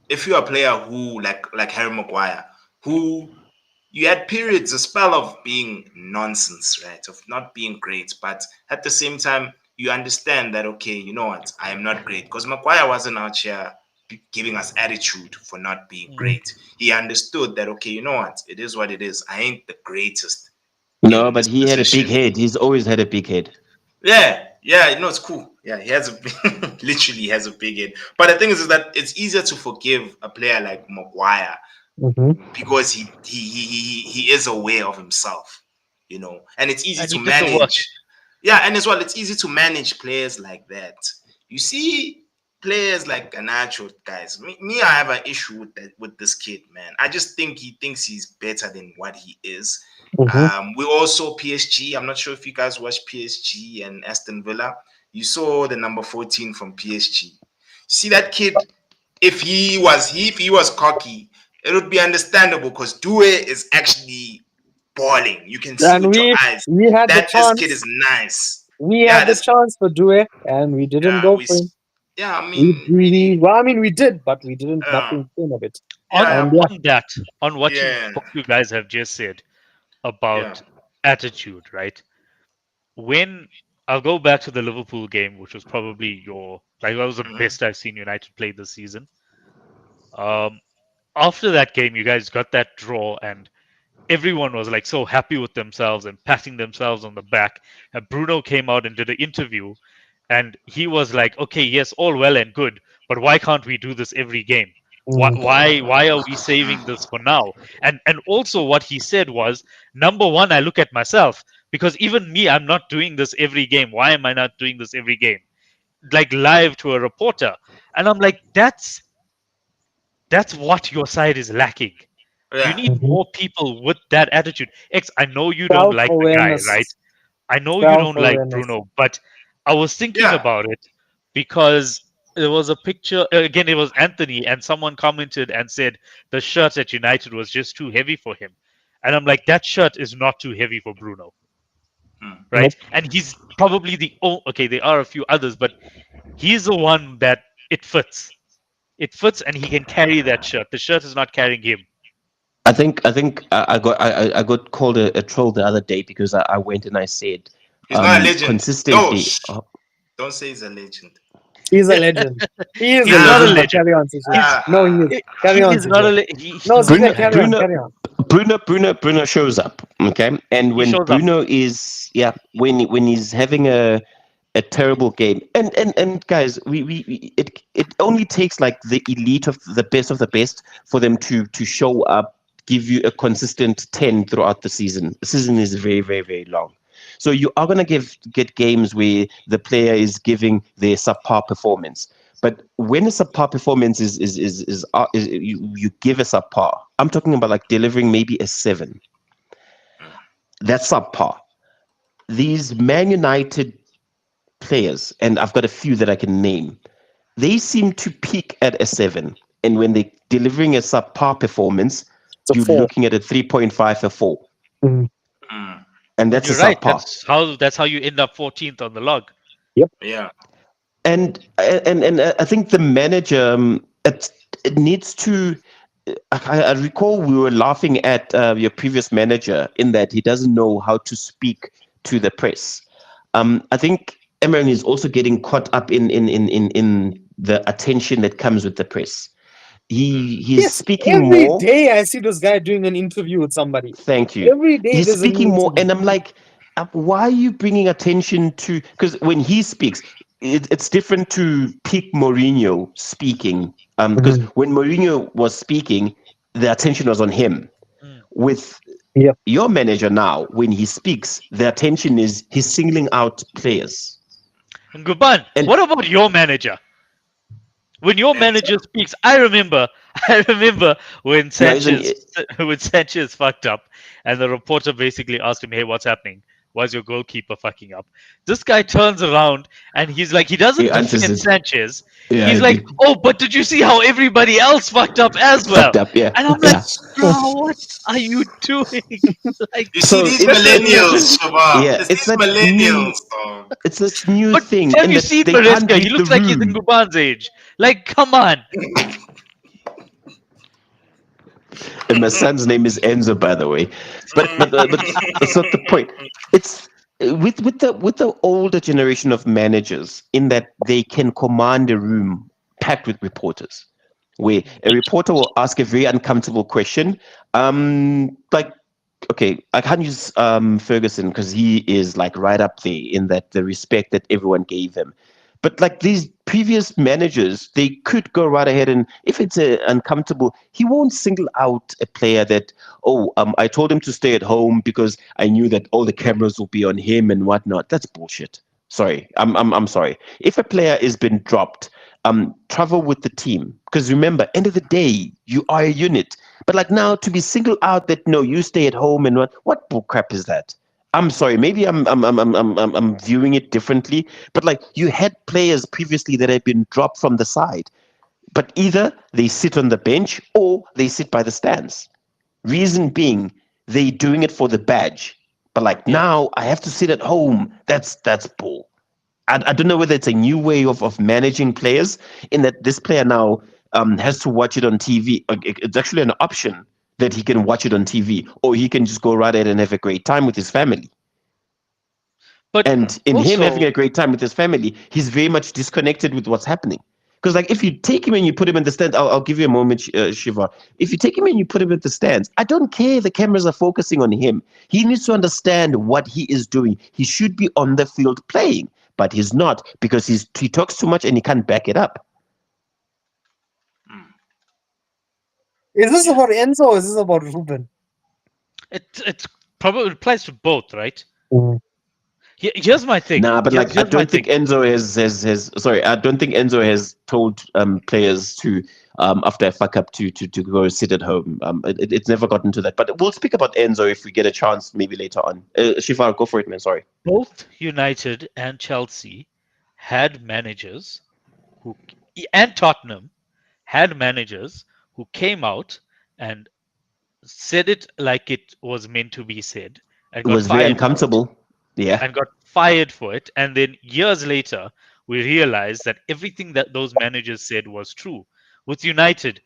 if you're a player who like Harry Maguire, who you had periods, a spell of being nonsense, right? Of not being great, but at the same time, you understand that okay, you know what, I am not great because Maguire wasn't out here giving us attitude for not being Mm. great. He understood that okay, you know what, it is what it is. I ain't the greatest No, in but this he had a big position. head. He's always had a big head. Yeah, yeah, it's cool. Yeah, he has a literally has a big head. But the thing is that it's easier to forgive a player like Maguire Mhm. because he is aware of himself, and it's easy And to he did the work. manage. Yeah, and as well, it's easy to manage players like that. You see, players like Ganacho, guys. Me, I have an issue with this kid, man. I just think he thinks he's better than what he is. Mhm. We also PSG. I'm not sure if you guys watch PSG and Aston Villa. You saw the number 14 from PSG. See that kid? If he was cocky, it would be understandable because Due is actually balling. You can see And with your we eyes we had the that this kid is chance. nice. We Yeah, had the this. chance for Due, and we didn't Yeah, go for him. Yeah, I mean, We really. well, I mean, we did, but we didn't. Yeah, Nothing came of it. On yeah, And yeah, on that, on what yeah, you guys have just said yeah. about attitude, right? When I'll go back to the Liverpool game, which was probably your like that was the Mhm. best I've seen United play this season. Um, After that game, you guys got that draw, and everyone was like so happy with themselves and patting themselves on the back. And Bruno came out and did an interview, and he was like, "Okay, yes, all well and good, but why can't we do this every game? mm, Why are we saving this for now?" And also what he said was, number one, I look at myself because even me, I'm not doing this every game. Why am I not doing this every game? Like live to a reporter, and I'm like, that's what your side is lacking. You Yeah. need mhm. more people with that attitude. X, I know you don't Self like the guy, right? awareness. I know you Self don't like awareness. Bruno, but I was thinking Yeah. about it because there was a picture. Again, it was Anthony, and someone commented and said the shirt at United was just too heavy for him. And I'm like, that shirt is not too heavy for Bruno, Mm. right? Nope. And he's probably the okay, there are a few others, but he's the one that it fits. It fits, and he can carry that shirt. The shirt is not carrying him. I got called a troll the other day because I went and I said He's not a legend. No, consistently. don't say he's a legend. He's a legend. He is a He's not a legend. Nah, But legend. carry on, CJ. He's No, he is. Carry he on, is not CJ. a No, he's CJ, Bruno bad. carry on. Bruno Carry on. Bruno shows up, okay, and He when shows up. Bruno is when he's having a terrible game, and guys, it only takes like the elite of the best for them to show up, give you a consistent 10 throughout the season. The season is very, very, very long. So you are going to get games where the player is giving their subpar performance. But when a subpar performance is you give a subpar, I'm talking about like delivering maybe a 7. That's subpar. These Man United players, and I've got a few that I can name, they seem to peak at a 7. And when they're delivering a subpar performance, It's a you're 4. looking at a 3.5, a 4. Mm. Mm. And that's a You're right. subpar. That's how you end up 14th on the log. Yep. Yeah. And I think the manager, it needs to. I recall we were laughing at your previous manager in that he doesn't know how to speak to the press. I think Amorim is also getting caught up in the attention that comes with the press. He's Yes, speaking every more. day I see this guy doing an interview with somebody. Thank you. Every day He's there's a speaking new more, interview. and I'm like, why are you bringing attention to? Because when he speaks, it's different to peak Mourinho speaking. Because Mhm. when Mourinho was speaking, the attention was on him. Mm. With Yep. your manager now, when he speaks, the attention is he's singling out players. And Gurban, And what about your manager? When your And manager speaks, I remember, I remember when no, isn't Sanchez when Sanchez fucked up, and the reporter basically asked him, "Hey, what's happening? Why's your goalkeeper fucking up?" This guy turns around and he's like, he he doesn't answers defend it? Sanchez. Yeah, He's like, "Oh, but did you see how everybody else fucked up as well?" fucked up. Yeah, And I'm like, yeah. "Bro, what are you doing?" Like, you see So these it's millennials, Shaba. yeah, It's it's these that millennials, new dog. it's this new but thing, have and you that seen they can't Maresca? He read the looks like he's in room. Gurban's age. Like, come on. And my son's name is Enzo, by the way. But that's not the point. It's with the older generation of managers in that they can command a room packed with reporters, where a reporter will ask a very uncomfortable question. Like, okay, I can't use Ferguson because he is like right up there in that the respect that everyone gave him. But like these previous managers, they could go right ahead and if it's uncomfortable, he won't single out a player that, oh, I told him to stay at home because I knew that all the cameras will be on him and whatnot. That's bullshit. Sorry, I'm sorry. If a player has been dropped, travel with the team because remember, end of the day, you are a unit. But like now to be singled out that no, you stay at home and what bull crap is that? I'm sorry, maybe I'm viewing it differently, but like you had players previously that had been dropped from the side, but either they sit on the bench or they sit by the stands. Reason being, they doing it for the badge. But like Yeah. now, I have to sit at home. That's bull. I don't know whether it's a new way of managing players in that this player now has to watch it on TV. It's actually an option that he can watch it on TV, or he can just go right ahead and have a great time with his family. But And in him having also, a great time with his family, he's very much disconnected with what's happening. Because like if you take him and you put him in the stand, I'll give you a moment, Shiva. If you take him and you put him in the stands, I don't care. The cameras are focusing on him. He needs to understand what he is doing. He should be on the field playing, but he's not because he talks too much and he can't back it up. Is this Yeah. about Enzo or is this about Ruben? it probably applies to both, right? Mm. Here's my thing. Nah, but like I Here's my don't think thing. Enzo has sorry, I don't think Enzo has told players to after a fuck up to go sit at home. It's never gotten to that. But we'll speak about Enzo if we get a chance maybe later on. Shifa, go for it, man. Sorry. Both United and Chelsea had managers who, and Tottenham had managers who came out and said it like it was meant to be said and It got was very fired for it. uncomfortable. Yeah. And got fired for it. And then years later, we realized that everything that those managers said was true. With United,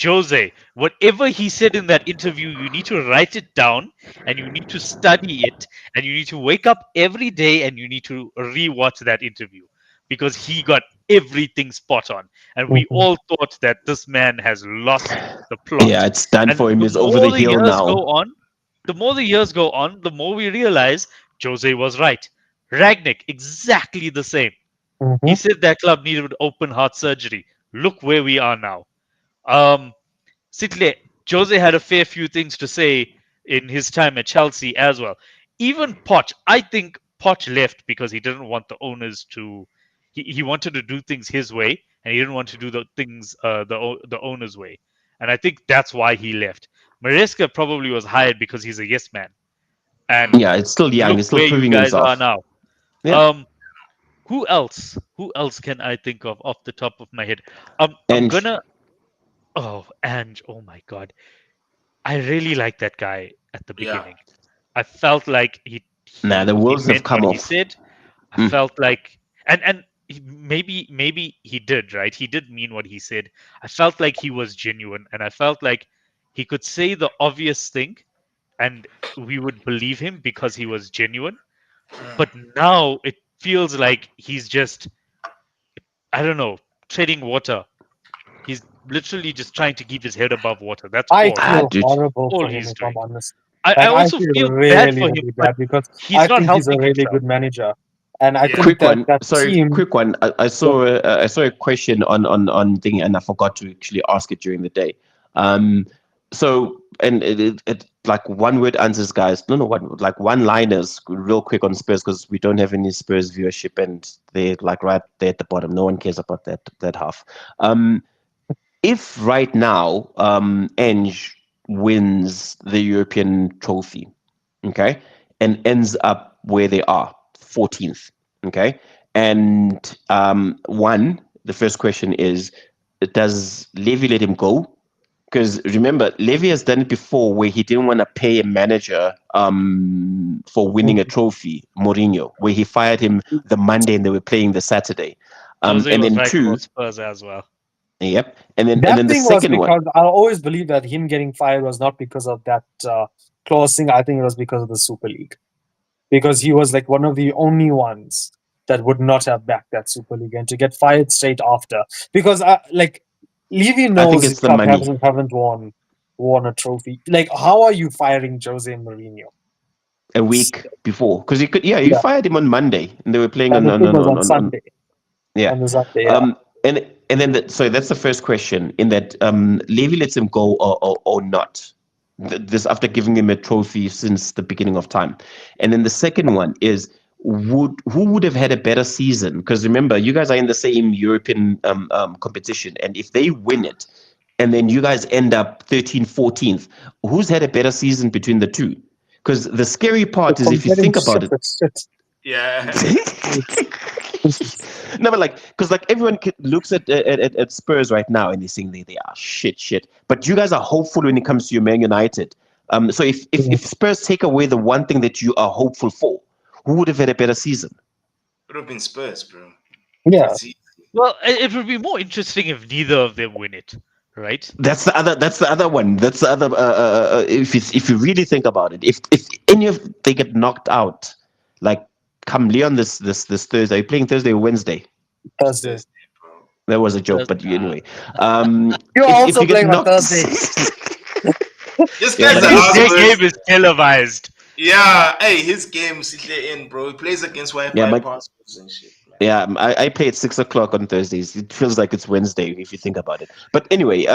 Jose, whatever he said in that interview, you need to write it down and you need to study it and you need to wake up every day and you need to rewatch that interview because he got everything spot on. And we Mhm. all thought that this man has lost the plot. Yeah, it's done And for him. the He's over the more the hill years go now. on, the more the years go on, the more we realize Jose was right. Ragnick, exactly the same. He Mhm. said that club needed open heart surgery. Look where we are now. Um, Sitle, Jose had a fair few things to say in his time at Chelsea as well. Even Poch, I think Poch left because he didn't want the owners to. He wanted to do things his way, and he didn't want to do the things the owners' way. And I think that's why he left. Maresca probably was hired because he's a yes man. And Yeah, it's still young. look He's still where you proving guys are himself. now. Yeah. Um, who else? Who else can I think of off the top of my head? I'm And gonna. Oh, Ange. Oh my God, I really like that guy at the Yeah. beginning. I felt like he nah, he the he wheels have meant come what he off. said. I Mm. felt like, and maybe he did, right. He did mean what he said. I felt like he was genuine, and I felt like he could say the obvious thing, and we would believe him because he was genuine. But now it feels like he's just, I don't know, treading water. He's literally just trying to keep his head above water. That's I all. Ah, feel dude. horrible All for him he's if I'm doing. honest. I Like I also feel feel bad really, for him, really but bad because he's I not think he's a helping really himself. good manager, and I Yeah. think Quick that one. that Sorry, team. quick one. Yeah. I saw a question on thing, and I forgot to actually ask it during the day. So and it like one word answers, guys. No, one like one liners, real quick on Spurs because we don't have any Spurs viewership, and they're like right there at the bottom. No one cares about that half. If right now, Eng wins the European trophy, okay, and ends up where they are, 14th, okay, and the first question is, does Levy let him go? Because remember, Levy has done it before where he didn't want to pay a manager for winning a trophy, Mourinho, where he fired him the Monday and they were playing the Saturday. Jose And was then right two, about Spurs as well. yep, and That then the thing was second one. because I always believe that him getting fired was not because of that clause thing. I think it was because of the Super League. Because he was like one of the only ones that would not have backed that Super League and to get fired straight after. Because like Levy I think knows his it's the club money. haven't won a trophy. Like how are you firing Jose Mourinho? A week before, because he could, yeah, you Yeah. fired him on Monday, and they were playing And the thing was on on Sunday. yeah. On the Sunday, yeah. And then so that's the first question. In that, Levy lets him go or not. This after giving him a trophy since the beginning of time, and then the second one is who would have had a better season? Because remember, you guys are in the same European competition, and if they win it, and then you guys end up 13th, 14th, who's had a better season between the two? Because the scary You're part is if you comparing think about shit it. with shit. Yeah. No, but like, because like everyone looks at Spurs right now and they're saying they are shit. But you guys are hopeful when it comes to your Man United. So if Spurs take away the one thing that you are hopeful for, who would have had a better season? Would have been Spurs, bro. Yeah. It's easy. Well, it would be more interesting if neither of them win it, right? That's the other. That's the other one. That's the other. If you really think about it, if any of they get knocked out, like come Leon this Thursday, are you playing Thursday or Wednesday? Thursday. Thursday, bro. That was a joke, but anyway. You're If also you get playing on knocked, Thursday. This Yeah, guy's but an this Their ass. game is televised. Yeah, hey, his game's in, bro. He plays against yeah, Wi-Fi my passwords and shit, man. yeah, I play at 6 o'clock on Thursdays. It feels like it's Wednesday if you think about it. But anyway,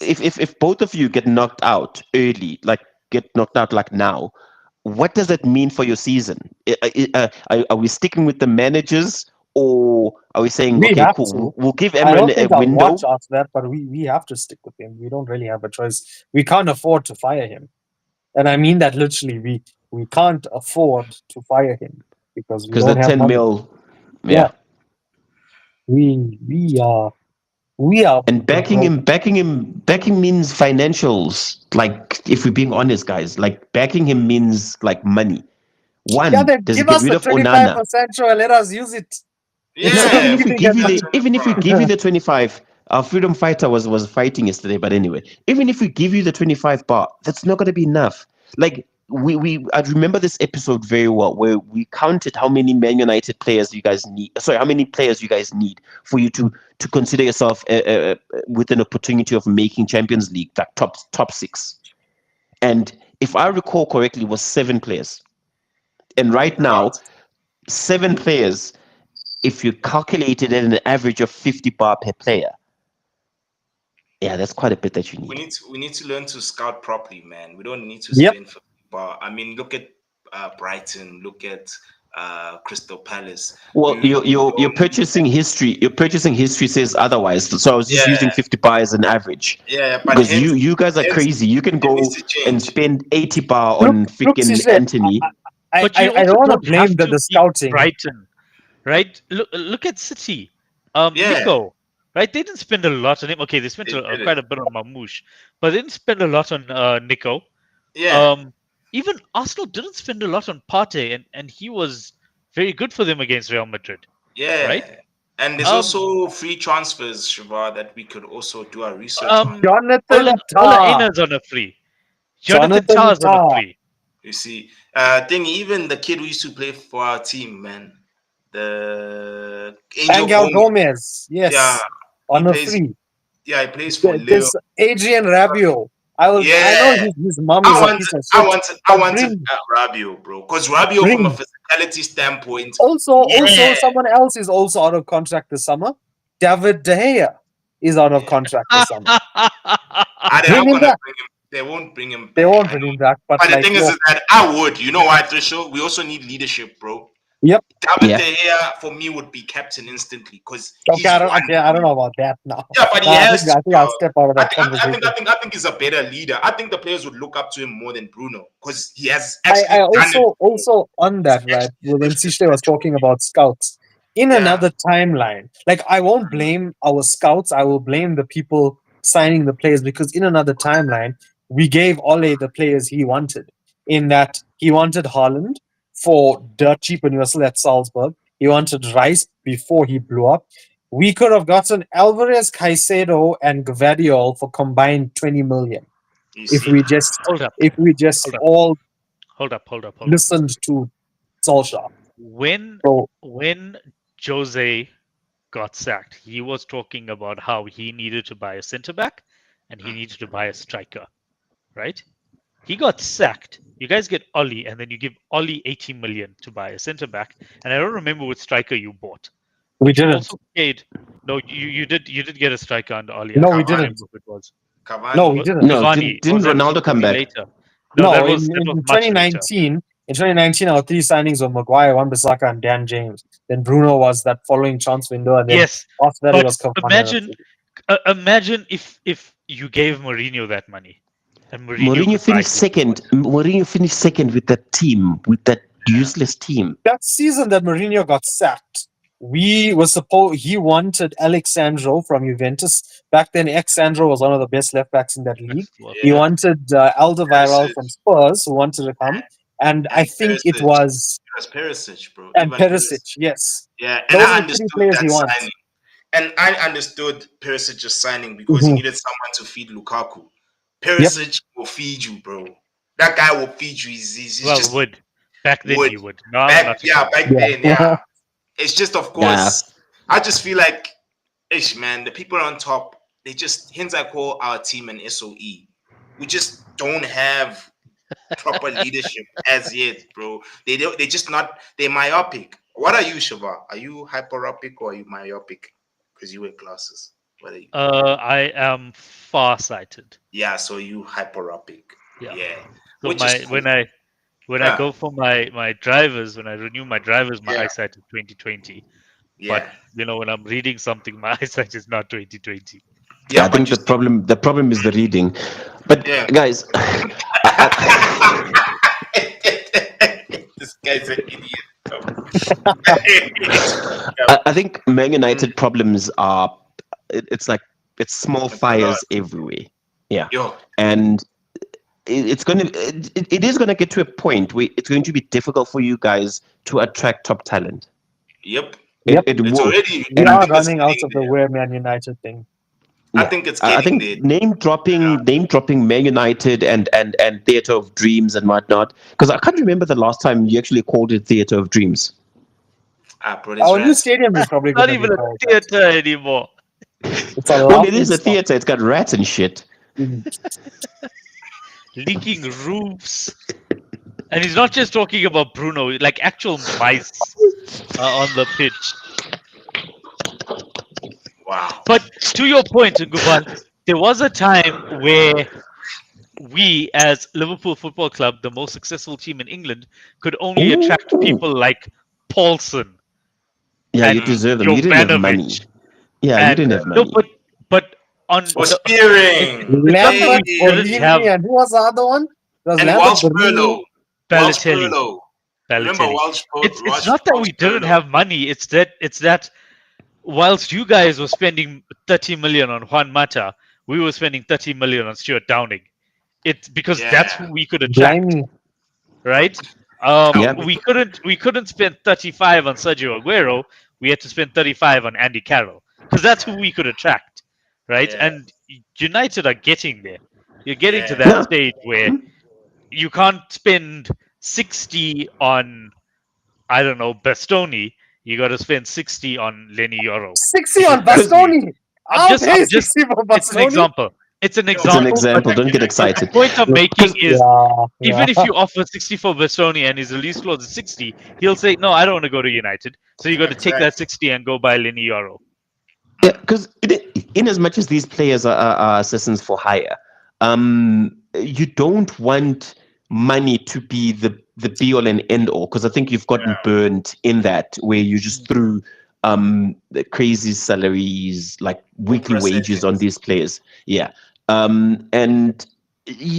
if both of you get knocked out early, like get knocked out like now, what does that mean for your season? Are we sticking with the managers, or are we saying, We okay, have cool, to. we'll give I don't Emran a think I'll watch window? after that, but we have to stick with him. We don't really have a choice. We can't afford to fire him. And I mean that literally. We can't afford to fire him because we Because the don't have 10 money. mil, Yeah. yeah. We are And broke. backing means financials. Like, if we're being honest, guys, like backing him means like money. Yeah, One, then does he give get us rid the of Onana? 25%, sure, let us use it. No, Instead of Yeah, even if we leaving give it you at the even if we give you the 25, our freedom fighter was fighting yesterday. But anyway, even if we give you the 25 bar, that's not going to be enough. Like I remember this episode very well where we counted how many Man United players you guys need. Sorry, how many players you guys need for you to consider yourself with an opportunity of making Champions League, like top six. And if I recall correctly, it was 7 players. And right now, 7 players, if you calculate it at an average of 50 bar per player, yeah, that's quite a bit that you we need. need to we need to learn to scout properly, man. We don't need to Yep. spend for bar. I mean, look at Brighton. Look at Crystal Palace. Well, We your don't need purchasing history, says otherwise. So I was just using yeah, 50 bar as an average yeah. But because you guys are hence crazy. You can it needs go to and change. spend 80 bar Look, on look, freaking Sishle, Anthony. But you I also don't want to don't blame have to the beat scouting. Brighton, right? Look at City. Yeah, Nico, right? They didn't spend a lot on him. Okay, they spent they did quite it. a bit on Mamouche, but they didn't spend a lot on Nico. Yeah, Um, Even Arsenal didn't spend a lot on Partey, and he was very good for them against Real Madrid, right? yeah. And there's Um, also free transfers, Shiva, that we could also do our research on. Ola Jonathan Ola Tah. Aina's on a free. Jonathan Jonathan Tah's on a Tah. free. You see, thing even the kid who used to play for our team, man, the Angel Angel Gomez. Gomez. Yeah, Yes. he On a plays. free. Yeah, he plays for Leo. This Adrian Rabiot. I know Yeah, his mom I is a wanted, piece of I shit, wanted, I but wanted Rabiot, bro, because Rabiot, from a bring. physicality standpoint, Also, yeah, someone else is also out of contract this summer. David De Gea is out of contract this summer. they're Bring not him gonna back. bring him. They won't bring him They back. won't I bring know. him back, but But the like, thing yo, is that I would. You know why, Trisho? We also need leadership, bro. yep. David Yeah. De Gea for me would be captain instantly because Okay, he's one. I don't know about that now. Yeah, but he I has to. think I'll step out of I that think, I think, I conversation. think, I think he's a better leader. I think the players would look up to him more than Bruno because he has I actually done it. also on He's that, right, actually when influenced Sishle was management. talking about scouts, in Yeah, another timeline, like I won't blame our scouts, I will blame the people signing the players because in another timeline, we gave Ole the players he wanted. In that he wanted Haaland for dirt cheap when he was still at Salzburg. He wanted Rice before he blew up. We could have gotten Alvarez, Caicedo, and Gvardiol for combined 20 million you if see. we just Hold up, if we just hold up, all hold up. listened to Solskjaer. When So when Jose got sacked, he was talking about how he needed to buy a centre back and he needed to buy a striker, right? He got sacked. You guys get Ollie, and then you give Ollie 80 million to buy a centre back. And I don't remember which striker you bought, we but you didn't. also paid. No, you did get a striker under Ollie. I No, we can't Cavani, didn't. remember who it was. No, Cavani. we didn't. No, Cavani didn't Ronaldo come was back? later. No, No, that was in much later. 2019, our three signings were Maguire, Wan-Bissaka, and Dan James. Then Bruno was that following chance window, and then Yes, after that it but was Cavani. imagine if you gave Mourinho that money, and Mourinho could buy who he wanted. Mourinho finished second with that team, with that useless team. That season that Mourinho got sacked, he wanted Alexandro from Juventus. Back then, Alexandro was one of the best left backs in that league. He Yeah. wanted Alderweireld from Perisic. Spurs, who wanted to come. And I And think it Perisic. was, It was Perisic, bro. and Ivan Perisic. Perisic, yes. Yeah, and Those I are the three understood players he that wants. signing. And I understood Perisic's signing because he Mhm. needed someone to feed Lukaku. Yep. Perisic will feed you, bro. That guy will feed you. He's Well, just would back then would. he would. No, Back, not yeah, anymore. back then, Yeah. yeah. It's just, of Yeah. course, I just feel like, ish, man, the people on top, they just, hence I call our team an SOE. We just don't have proper leadership as yet, bro. They just not, they're myopic. What are you, Shiva? Are you hyperopic or are you myopic? Because you wear glasses. What are you? I am far-sighted. Yeah, so you hyperopic. Yeah. Yeah. So Which is my cool. when I Yeah. go for my drivers, when I renew my drivers, my Yeah. eyesight is 2020. But Yeah. when I'm reading something, my eyesight is not 2020. Yeah, I Yeah, but think you see, the problem is the reading. But yeah. guys, This guy's an idiot. I think Man United problems are it's like it's small It's a lot. fires everywhere. Yeah, Yo, and it is gonna get to a point where it's going to be difficult for you guys to attract top talent. yep. Yep. It It's will, already, We I and are think it's running out getting of the there. We're Man United thing. I yeah, think it's I getting think there. name dropping Man United and Theatre of Dreams and whatnot. Because I can't remember the last time you actually called it Theatre of Dreams. Ah, bro, this Our new rats. stadium is probably going Not to be even a called that. theater anymore. It's a Well, it is laughing a stock. theatre. It's got rats and shit. Mhm. Leaking roofs. And he's not just talking about Bruno, like actual mice on the pitch. Wow. But to your point, Gopal, there was a time where we, as Liverpool Football Club, the most successful team in England, could only attract Ooh. people like Paulson Yeah, you and deserve them. You didn't have money. Jovanovic. Yeah, you And didn't have no, money. but on Oh, the Spearing. it's not that Hey. Lambert, we didn't have Borini, and who was the other one? It was And Lambert, Walsh Borini. Perlow. Walsh Balotelli. Perlow. Remember Balotelli. It's not that Walsh we didn't Perlow? have money. It's that whilst you guys were spending 30 million on Juan Mata, we were spending 30 million on Stuart Downing. It's because that's who Yeah. we could attract, Blimey. right? Yeah. We couldn't spend 35 on Sergio Aguero. We had to spend 35 on Andy Carroll because that's who we could attract, right? Yeah. And United are getting there. You're getting to Yeah. that No. stage where you can't spend 60 on, I don't know, Bastoni. You got to spend 60 on Lenny Yoro 60 because on that's who you. Bastoni. I'll pay I'm just. 60 for It's an Bastoni. example. It's an Yo, It's an example, but example. Don't get but the excited. point I'm making Because is Yeah, even yeah. if you offer 60 for Bastoni and his release clause is 60, he'll say, "No, I don't want to go to United." So you got to take that exactly. 60 and go buy Lenny Yoro. yeah, because in as much as these players are assassins for hire, you don't want money to be the be all and end all. Because I think you've gotten burned in that where you just threw the crazy salaries, like weekly wages on Percentage. these players. Yeah, and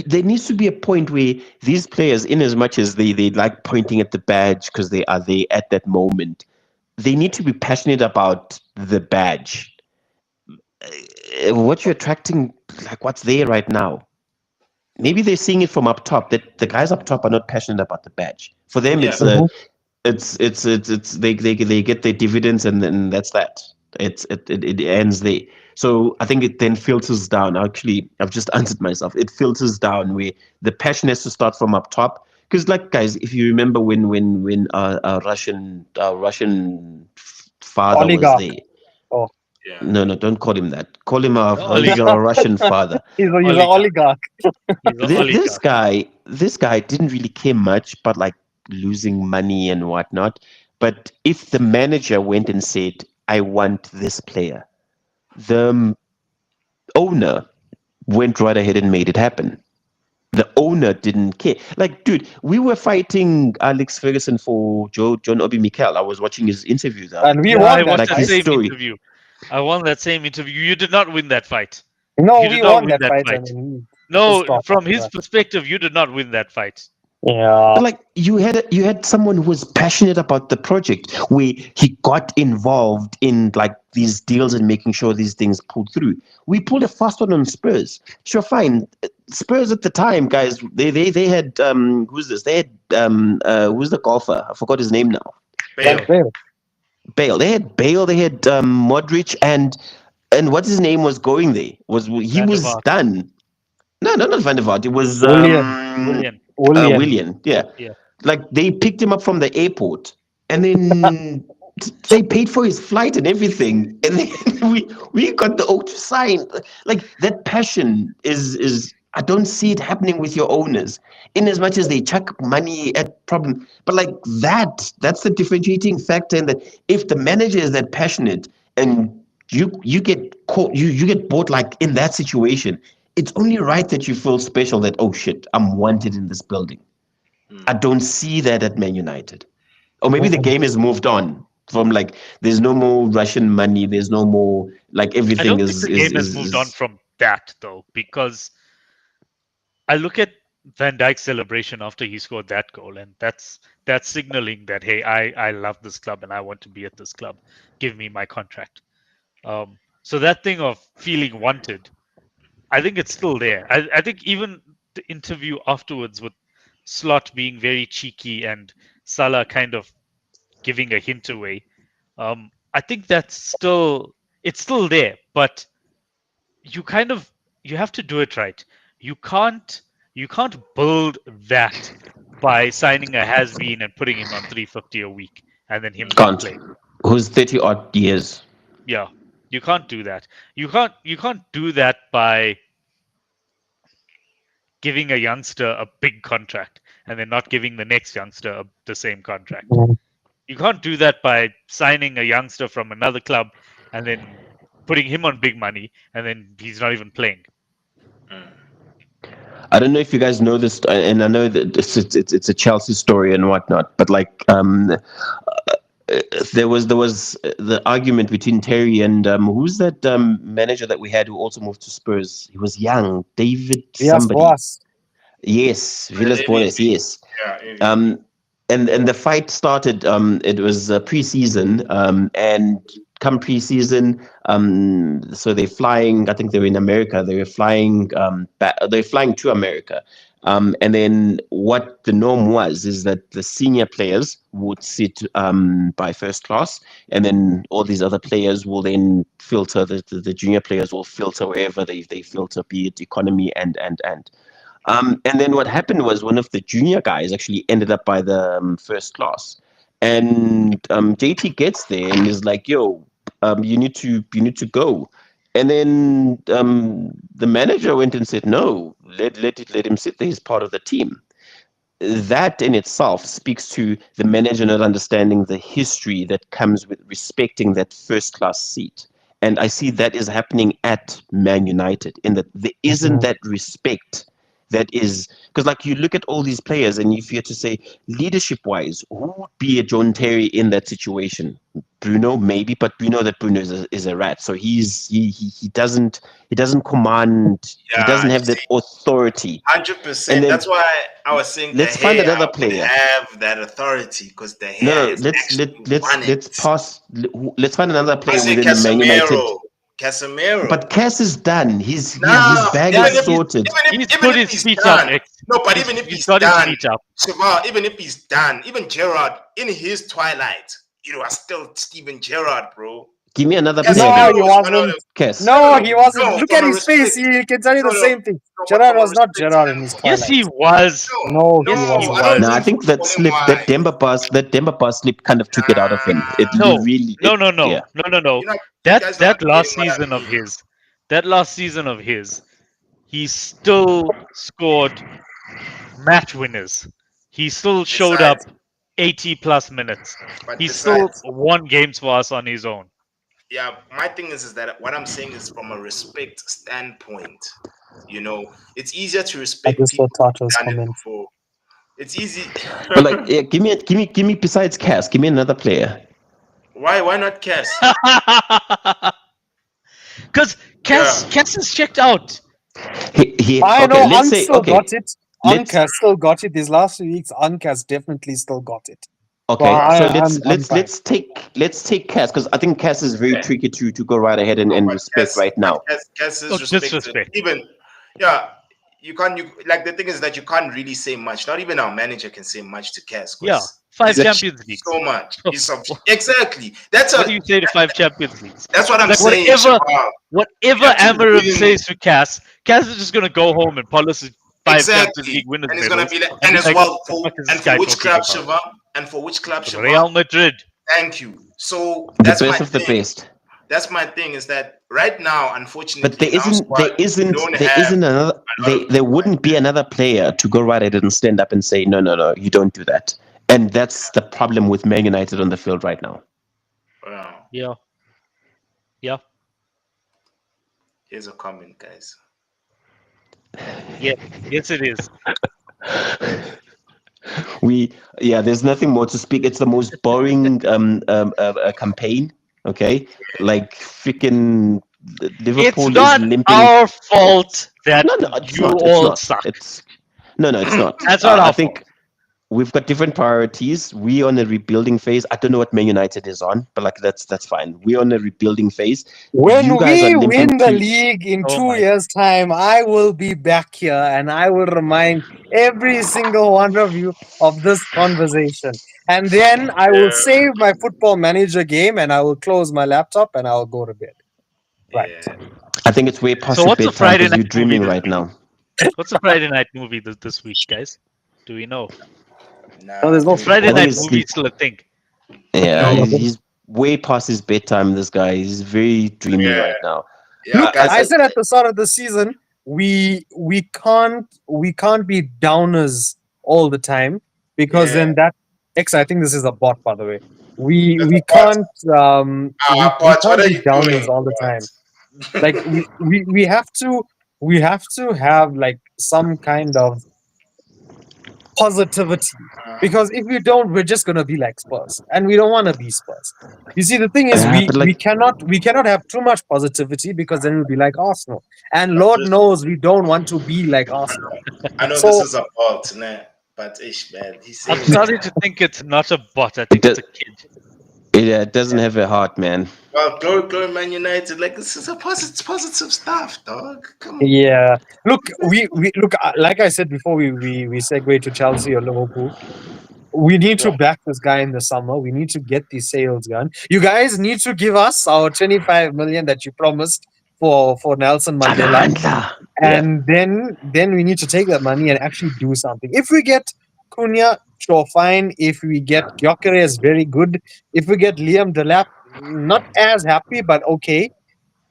there needs to be a point where these players, in as much as they like pointing at the badge because they are there at that moment, they need to be passionate about the badge. What you're attracting, like what's there right now. Maybe they're seeing it from up top that the guys up top are not passionate about the badge. For them, Yeah. Mhm. it's they get their dividends and then that's that. It ends there. So I think it then filters down. Actually, I've just answered myself. It filters down where the passion has to start from up top. Because, like guys, if you remember when our Russian father was Oligarch. there. Oh, Yeah. No, don't call him that. Call him Oligarch. a Russian father. he's an Oligarch. oligarch. He's an This oligarch. guy didn't really care much, but like losing money and whatnot. But if the manager went and said, "I want this player," the owner went right ahead and made it happen. The owner didn't care. Like, dude, we were fighting Alex Ferguson for John Obi Mikel. I was watching his interview the other And we day. Yeah, I won that watched Like that fight. his same story. interview. I won that same interview. You did not win that fight. No, You we did not won win that that fight. fight. And he No, pissed off from after his that. perspective, you did not win that fight. Yeah. But like you had someone who was passionate about the project, where he got involved in like these deals and making sure these things pulled through. We pulled a fast one on Spurs. Sure, fine. Spurs at the time, guys, they had who's this? They had who's the golfer? I forgot his name now. Gareth Bale. Bale. Bale. They had Bale. They had Modric, and what's his name was going there. Was he Van der was Vaart, done? No, not Van der Vaart. It was William. Willian. William. Willian. Yeah, Yeah. like they picked him up from the airport, and then they paid for his flight and everything, and then we got the O to sign. Like that passion is I don't see it happening with your owners, in as much as they chuck money at problem. But like that's the differentiating factor. In that, if the manager is that passionate and you get caught, you get bought like in that situation, it's only right that you feel special. That, oh shit, I'm wanted in this building. I don't see that at Man United. Or maybe the Mm-mm. game has moved on from like there's no more Russian money, there's no more like I everything don't think the game has moved on from that though, because I look at Van Dijk's celebration after he scored that goal, and that's signaling that, hey, I love this club and I want to be at this club. Give me my contract. So that thing of feeling wanted, I think it's still there. I think even the interview afterwards with Slot being very cheeky and Salah kind of giving a hint away, I think that's still it's still there, but you kind of you have to do it right. You can't you can't build that by signing a has been and putting him on 350 a week and then him not can't. play. Who's 30 odd years? Yeah, you can't do that. You can't do that by giving a youngster a big contract and then not giving the next youngster the same contract. Mm. You can't do that by signing a youngster from another club and then putting him on big money and then he's not even playing. I don't know if you guys know this, and I know that it's a Chelsea story and whatnot, but like there was the argument between Terry and who's that manager that we had who also moved to Spurs? He was young, David Yes, somebody. boss. Yes, Villas Boas. Yes. Yeah, MVP. And the fight started. It was pre-season, and come pre-season, so they're flying. I think they were in America. They were flying. They're flying to America. And then what the norm was is that the senior players would sit by first class, and then all these other players will then filter. The junior players will filter wherever they filter, be it economy and. And then what happened was one of the junior guys actually ended up by the first class, and JT gets there and is like, "Yo, you need to go." And then the manager went and said, "No, let him sit there. He's part of the team." That in itself speaks to the manager not understanding the history that comes with respecting that first class seat. And I see that is happening at Man United, in that there isn't Mhm. that respect that is, because like you look at all these players and if you had to say leadership wise, who would be a John Terry in that situation? Bruno maybe, but we know that Bruno is a rat, so he doesn't command, he Yeah, doesn't you have that see, authority. And 100%. then That's why I was saying the let's find hair another would player. have that authority because the No, hair no. has Let's actually let let's won it. let's pass. Let's find another I player say within the Man United. Casemiro. Casemiro. But Cass is done. His Nah, bag even is if he's sorted. He's even put if his he's feet up, done. X. No, but He's, even if he's he's got his done, feet up. Shavar, even if he's done, even Gerrard in his twilight, you are still Steven Gerrard, bro. Give me another No, player then. Casemiro he is one of wasn't. them. Cass. No, he wasn't. No, Look from at a his face. respect. He can tell you the No, same thing. but Gerard from a was not respect Gerard in his standpoint. Yes, twilight. he was. No, No, he Yes, he I wasn't. don't was. Nah, I think think that footballing slip, that wise. Demba Ba slip kind of took it out of him. It No, really, no, no, yeah. no, no, no, no. You know, you That guys are not that last getting what I season of mean. his, that last season of his, he still scored match winners. He still showed up Besides, 80 plus minutes. but He still besides, won games for us on his own. yeah, my thing is that what I'm saying is from a respect standpoint. It's easier to I respect just saw people Tato's who've done it comment. before. It's easy. But like, yeah, give me besides Cass, give me another player. Why not Cass? Because Yeah. Cass is checked out. He I okay. know Let's say Ansel okay. got it. Unk let's has still got it. These last 2 weeks, Unk has definitely still got it. So okay. So I'm fine. let's take Cass, because I think Cass is very Yeah. tricky to go right ahead and But respect right now. Cass Oh, is respected. disrespect. Even yeah, you can't. You like the thing is that you can't really say much. Not even our manager can say much to Cass Yeah, because five he's achieved Champions Leagues. so much. He's some, What exactly. That's do a you say to five Champions Leagues? that's what I'm Like saying, Shabab. We whatever have to Amorim win says to Cass is just gonna go home and polish his five Champions exactly, League winners and it's gonna medals be like, and and be as like, "What well the for fuck is this and for guy which talking club, about?" Shabab, and for which club, Shabab. Real Madrid. Thank you. So The that's my best of the thing. best. That's my thing is that right now, But unfortunately, in our squad, we don't there have isn't another a lot of there people like wouldn't be another player to go right ahead and stand up and say, no, no, no, you don't do that. And that's the problem with Man United on the field right now. that. Yeah, yeah, Here's a comment, guys. yes, yes, it is. There's nothing more to speak. It's the most boring campaign. Okay, like freaking It's Liverpool is not limping. our fault that No, no, it's you not. It's all not. suck. It's no, no, it's not. That's not I our fault. think we've got different priorities. We're on a rebuilding phase. I don't know what Man United is on, but like that's fine. We're on a rebuilding phase. You When guys are we limping win the to. league in Oh 2 years' time, I will be back here and I will remind every single one of you of this conversation. And then I will Yeah, save my football manager game and I will close my laptop and I'll go to bed. Right. yeah. I think it's way So past your what's the bedtime Friday because night you're movie dreaming this right week? now. What's the Friday night movie this week, guys? Do we know? No, Nah, there's no Is Friday I football. think night it's movie sleep. still a thing? Yeah, no. he's way past his bedtime. This guy, he's very dreamy Yeah, right now. yeah, Look, guys. I said at the start of the season, we can't be downers all the time because Yeah, then that X, I think this is a bot, by the way. We there's we a part. can't um we, we But what can't are be you downers doing? all the time. Like But we have to have like some kind of positivity. Because if we don't, we're just gonna be like Spurs. And we don't wanna be Spurs. You see, the thing is But we like, cannot have too much positivity because then we'll be like Arsenal. And Lord just knows we don't want to be like Arsenal. I know this So is a fault, nah, but ish, man, he's I'm saying it. starting to think it's not a bot. I it, think do, it's a kid. it doesn't have a heart, man. Well, glory, Man United. Like this is a positive stuff, dog. Come on. yeah. Look, we look like I said before we segue to Chelsea or Liverpool. We need to Yeah. back this guy in the summer. We need to get these sales done. You guys need to give us our 25 million that you promised for Nelson Mandela. Yeah. And then we need to take that money and actually do something. If we get Cunha, sure, fine. If we get Gyökeres, very good. If we get Liam Delap, not as happy, but okay.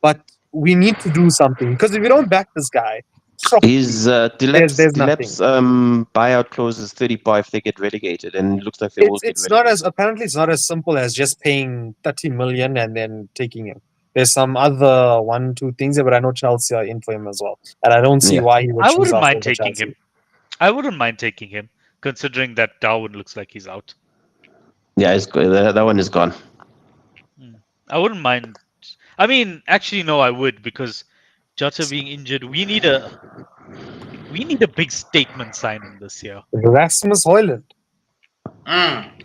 But we need to do something because if we don't back this guy, shockley, His there's nothing. buyout clause is 35 if they get relegated, and it looks like they will It's get it's not as relegated. apparently it's not as simple as just paying 30 million and then taking him. There's some other one, two things there, but I know Chelsea are in for him as well. And I don't see Yeah. why he would I choose wouldn't us mind over taking Chelsea. him. I wouldn't mind taking him, considering that Darwin looks like he's out. Yeah, that one is gone. I wouldn't mind. I mean, actually, no, I would because Jota being injured, we need a big statement signing this year. Rasmus Hoyland.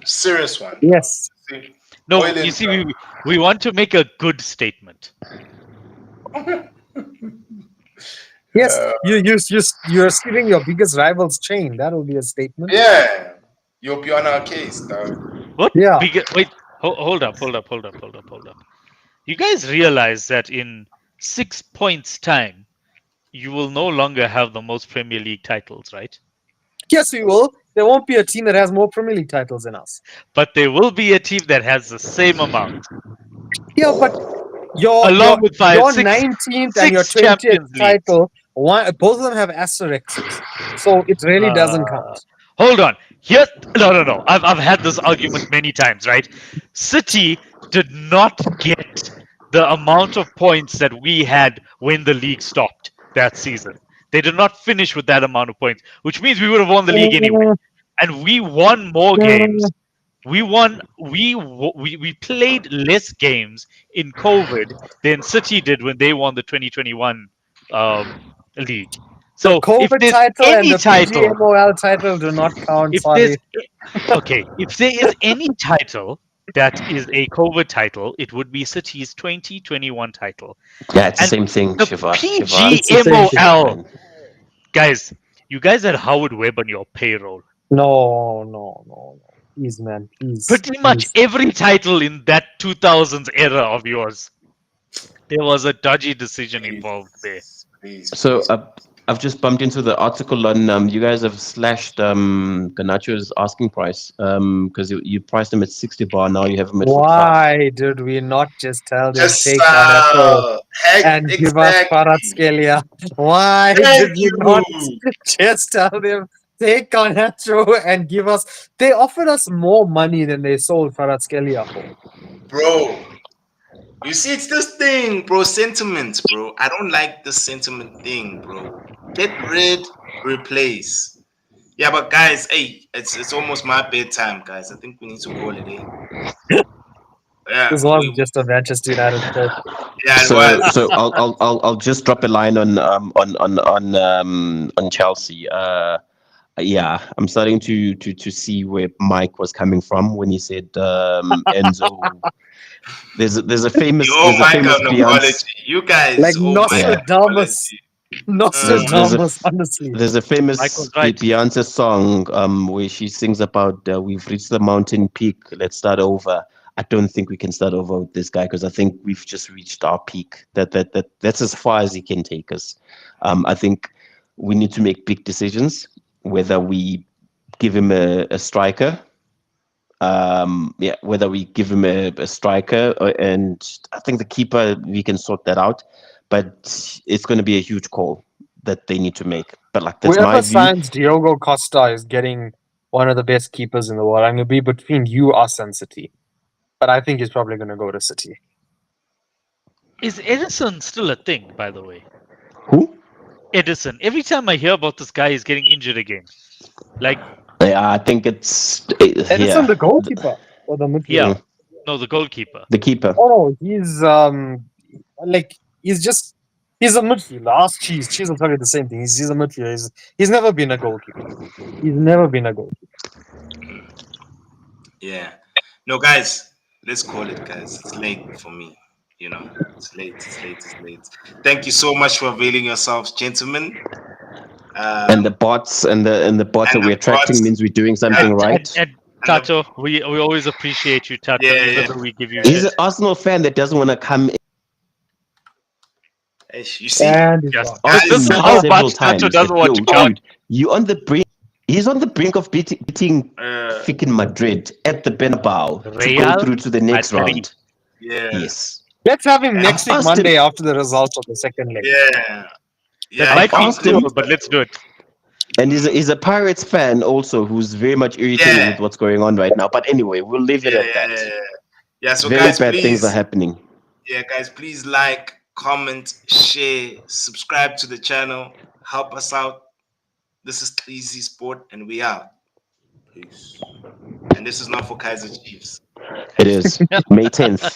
Serious one. Yes. See, No, you Hoyland, see, we want to make a good statement. Yes. You're stealing your biggest rival's chain. That will be a statement. yeah, you'll be on our case, dog. What Yeah. big? Wait, hold up. You guys realize that in 6 points' time, you will no longer have the most Premier League titles, right? Yes, we will. There won't be a team that has more Premier League titles than us. But there will be a team that has the same amount, Yeah, but your along your with your six 19th and your six 20th Champions Leagues. title, both of them have asterisks. So it really doesn't Uh, count. hold on. Here, no. I've had this argument many times, right? City did not get the amount of points that we had when the league stopped that season. They did not finish with that amount of points, which means we would have won the league anyway. And we won more games. We won. We played less games in COVID than City did when they won the 2021 league. The So if COVID there's title and any the title, PGMOL title do not count. if there's Sorry. okay, if there is any title that is a COVID title, it would be City's 2021 title. Yeah, it's the And same thing, the Shiva. Shiva. It's the same thing. PGMOL, guys, you guys had Howard Webb on your payroll. No, no, no, no. Please, man. Please. Pretty much Please. every title in that 2000s era of yours, there was a dodgy decision involved there. So Please. I've just bumped into the article on you guys have slashed Ganacho's asking price because you priced him at 60 bar, now you have him at 45. Why did we not just tell them Just take Garnacho heck, and give us exactly. Kvaratskhelia? Why Thank did we not you, just tell them take Garnacho and give us? They offered us more money than they sold Kvaratskhelia for. bro. You see, it's this thing, bro. Sentiments, bro. I don't like the sentiment thing, bro. Get rid, replace. Yeah, but guys, hey, it's almost my bedtime, guys. I think we need to call it, This Yeah, was just a Manchester United show. yeah, it So was. I'll just drop a line on Chelsea. Yeah, I'm starting to see where Mike was coming from when he said Enzo. There's a You famous owe Mike an Beyonce. apology. You guys Like owe Mike an Nostradamus. apology. There's a Nostradamus, honestly. there's a Mike famous was right. Beyonce song where she sings about we've reached the mountain peak. Let's start over. I don't think we can start over with this guy because I think we've just reached our peak. That's as far as he can take us. I think we need to make big decisions. Whether we give him a striker, whether we give him a striker, and I think the keeper we can sort that out. But it's going to be a huge call that they need to make. But like that's my Whoever view. signs Diogo Costa is getting one of the best keepers in the world. And it'll be between you, us, and City. But I think he's probably going to go to City. Is Edison still a thing, by the way? Who? Edison. Every time I hear about this guy, he's getting injured again. Like, Yeah, I think it's Edison, the goalkeeper or the midfielder? yeah, no, the goalkeeper. the keeper. Oh, he's he's a midfielder. Ask Cheese. Cheese will tell you the same thing. He's a midfielder. He's never been a goalkeeper. He's never been a goalkeeper. Yeah. No, guys, let's call it, guys. It's late for me. It's late. It's late. Thank you so much for availing yourselves, gentlemen. And the bots and the bots and that we're the attracting bots. means we're doing something right. And Tato, we always appreciate you, Tato, Yeah, even yeah. though we give you He's shit. an Arsenal fan that doesn't want to come in. You see, And he's Yes. gone. Guys, This is Asked him how several much Tato times doesn't that, want to yo, come. dude, you on the brink. He's on the brink of beating uh, freaking Madrid at the Bernabeu to go Real through to the next Madrid. round. yeah, Yes. Let's have him next week, asked him- Monday, after the results of the second leg. yeah. That I might be asked him- cool, but let's do it. And he's a Pirates fan also who's very much irritated Yeah. with what's going on right now. But anyway, we'll leave it at that. Yeah, so Very guys, bad please, things are happening. yeah, guys, please like, comment, share, subscribe to the channel, help us out. This is Easy Sport, and we out. Peace. And this is not for Kaiser Chiefs. It is May 10th.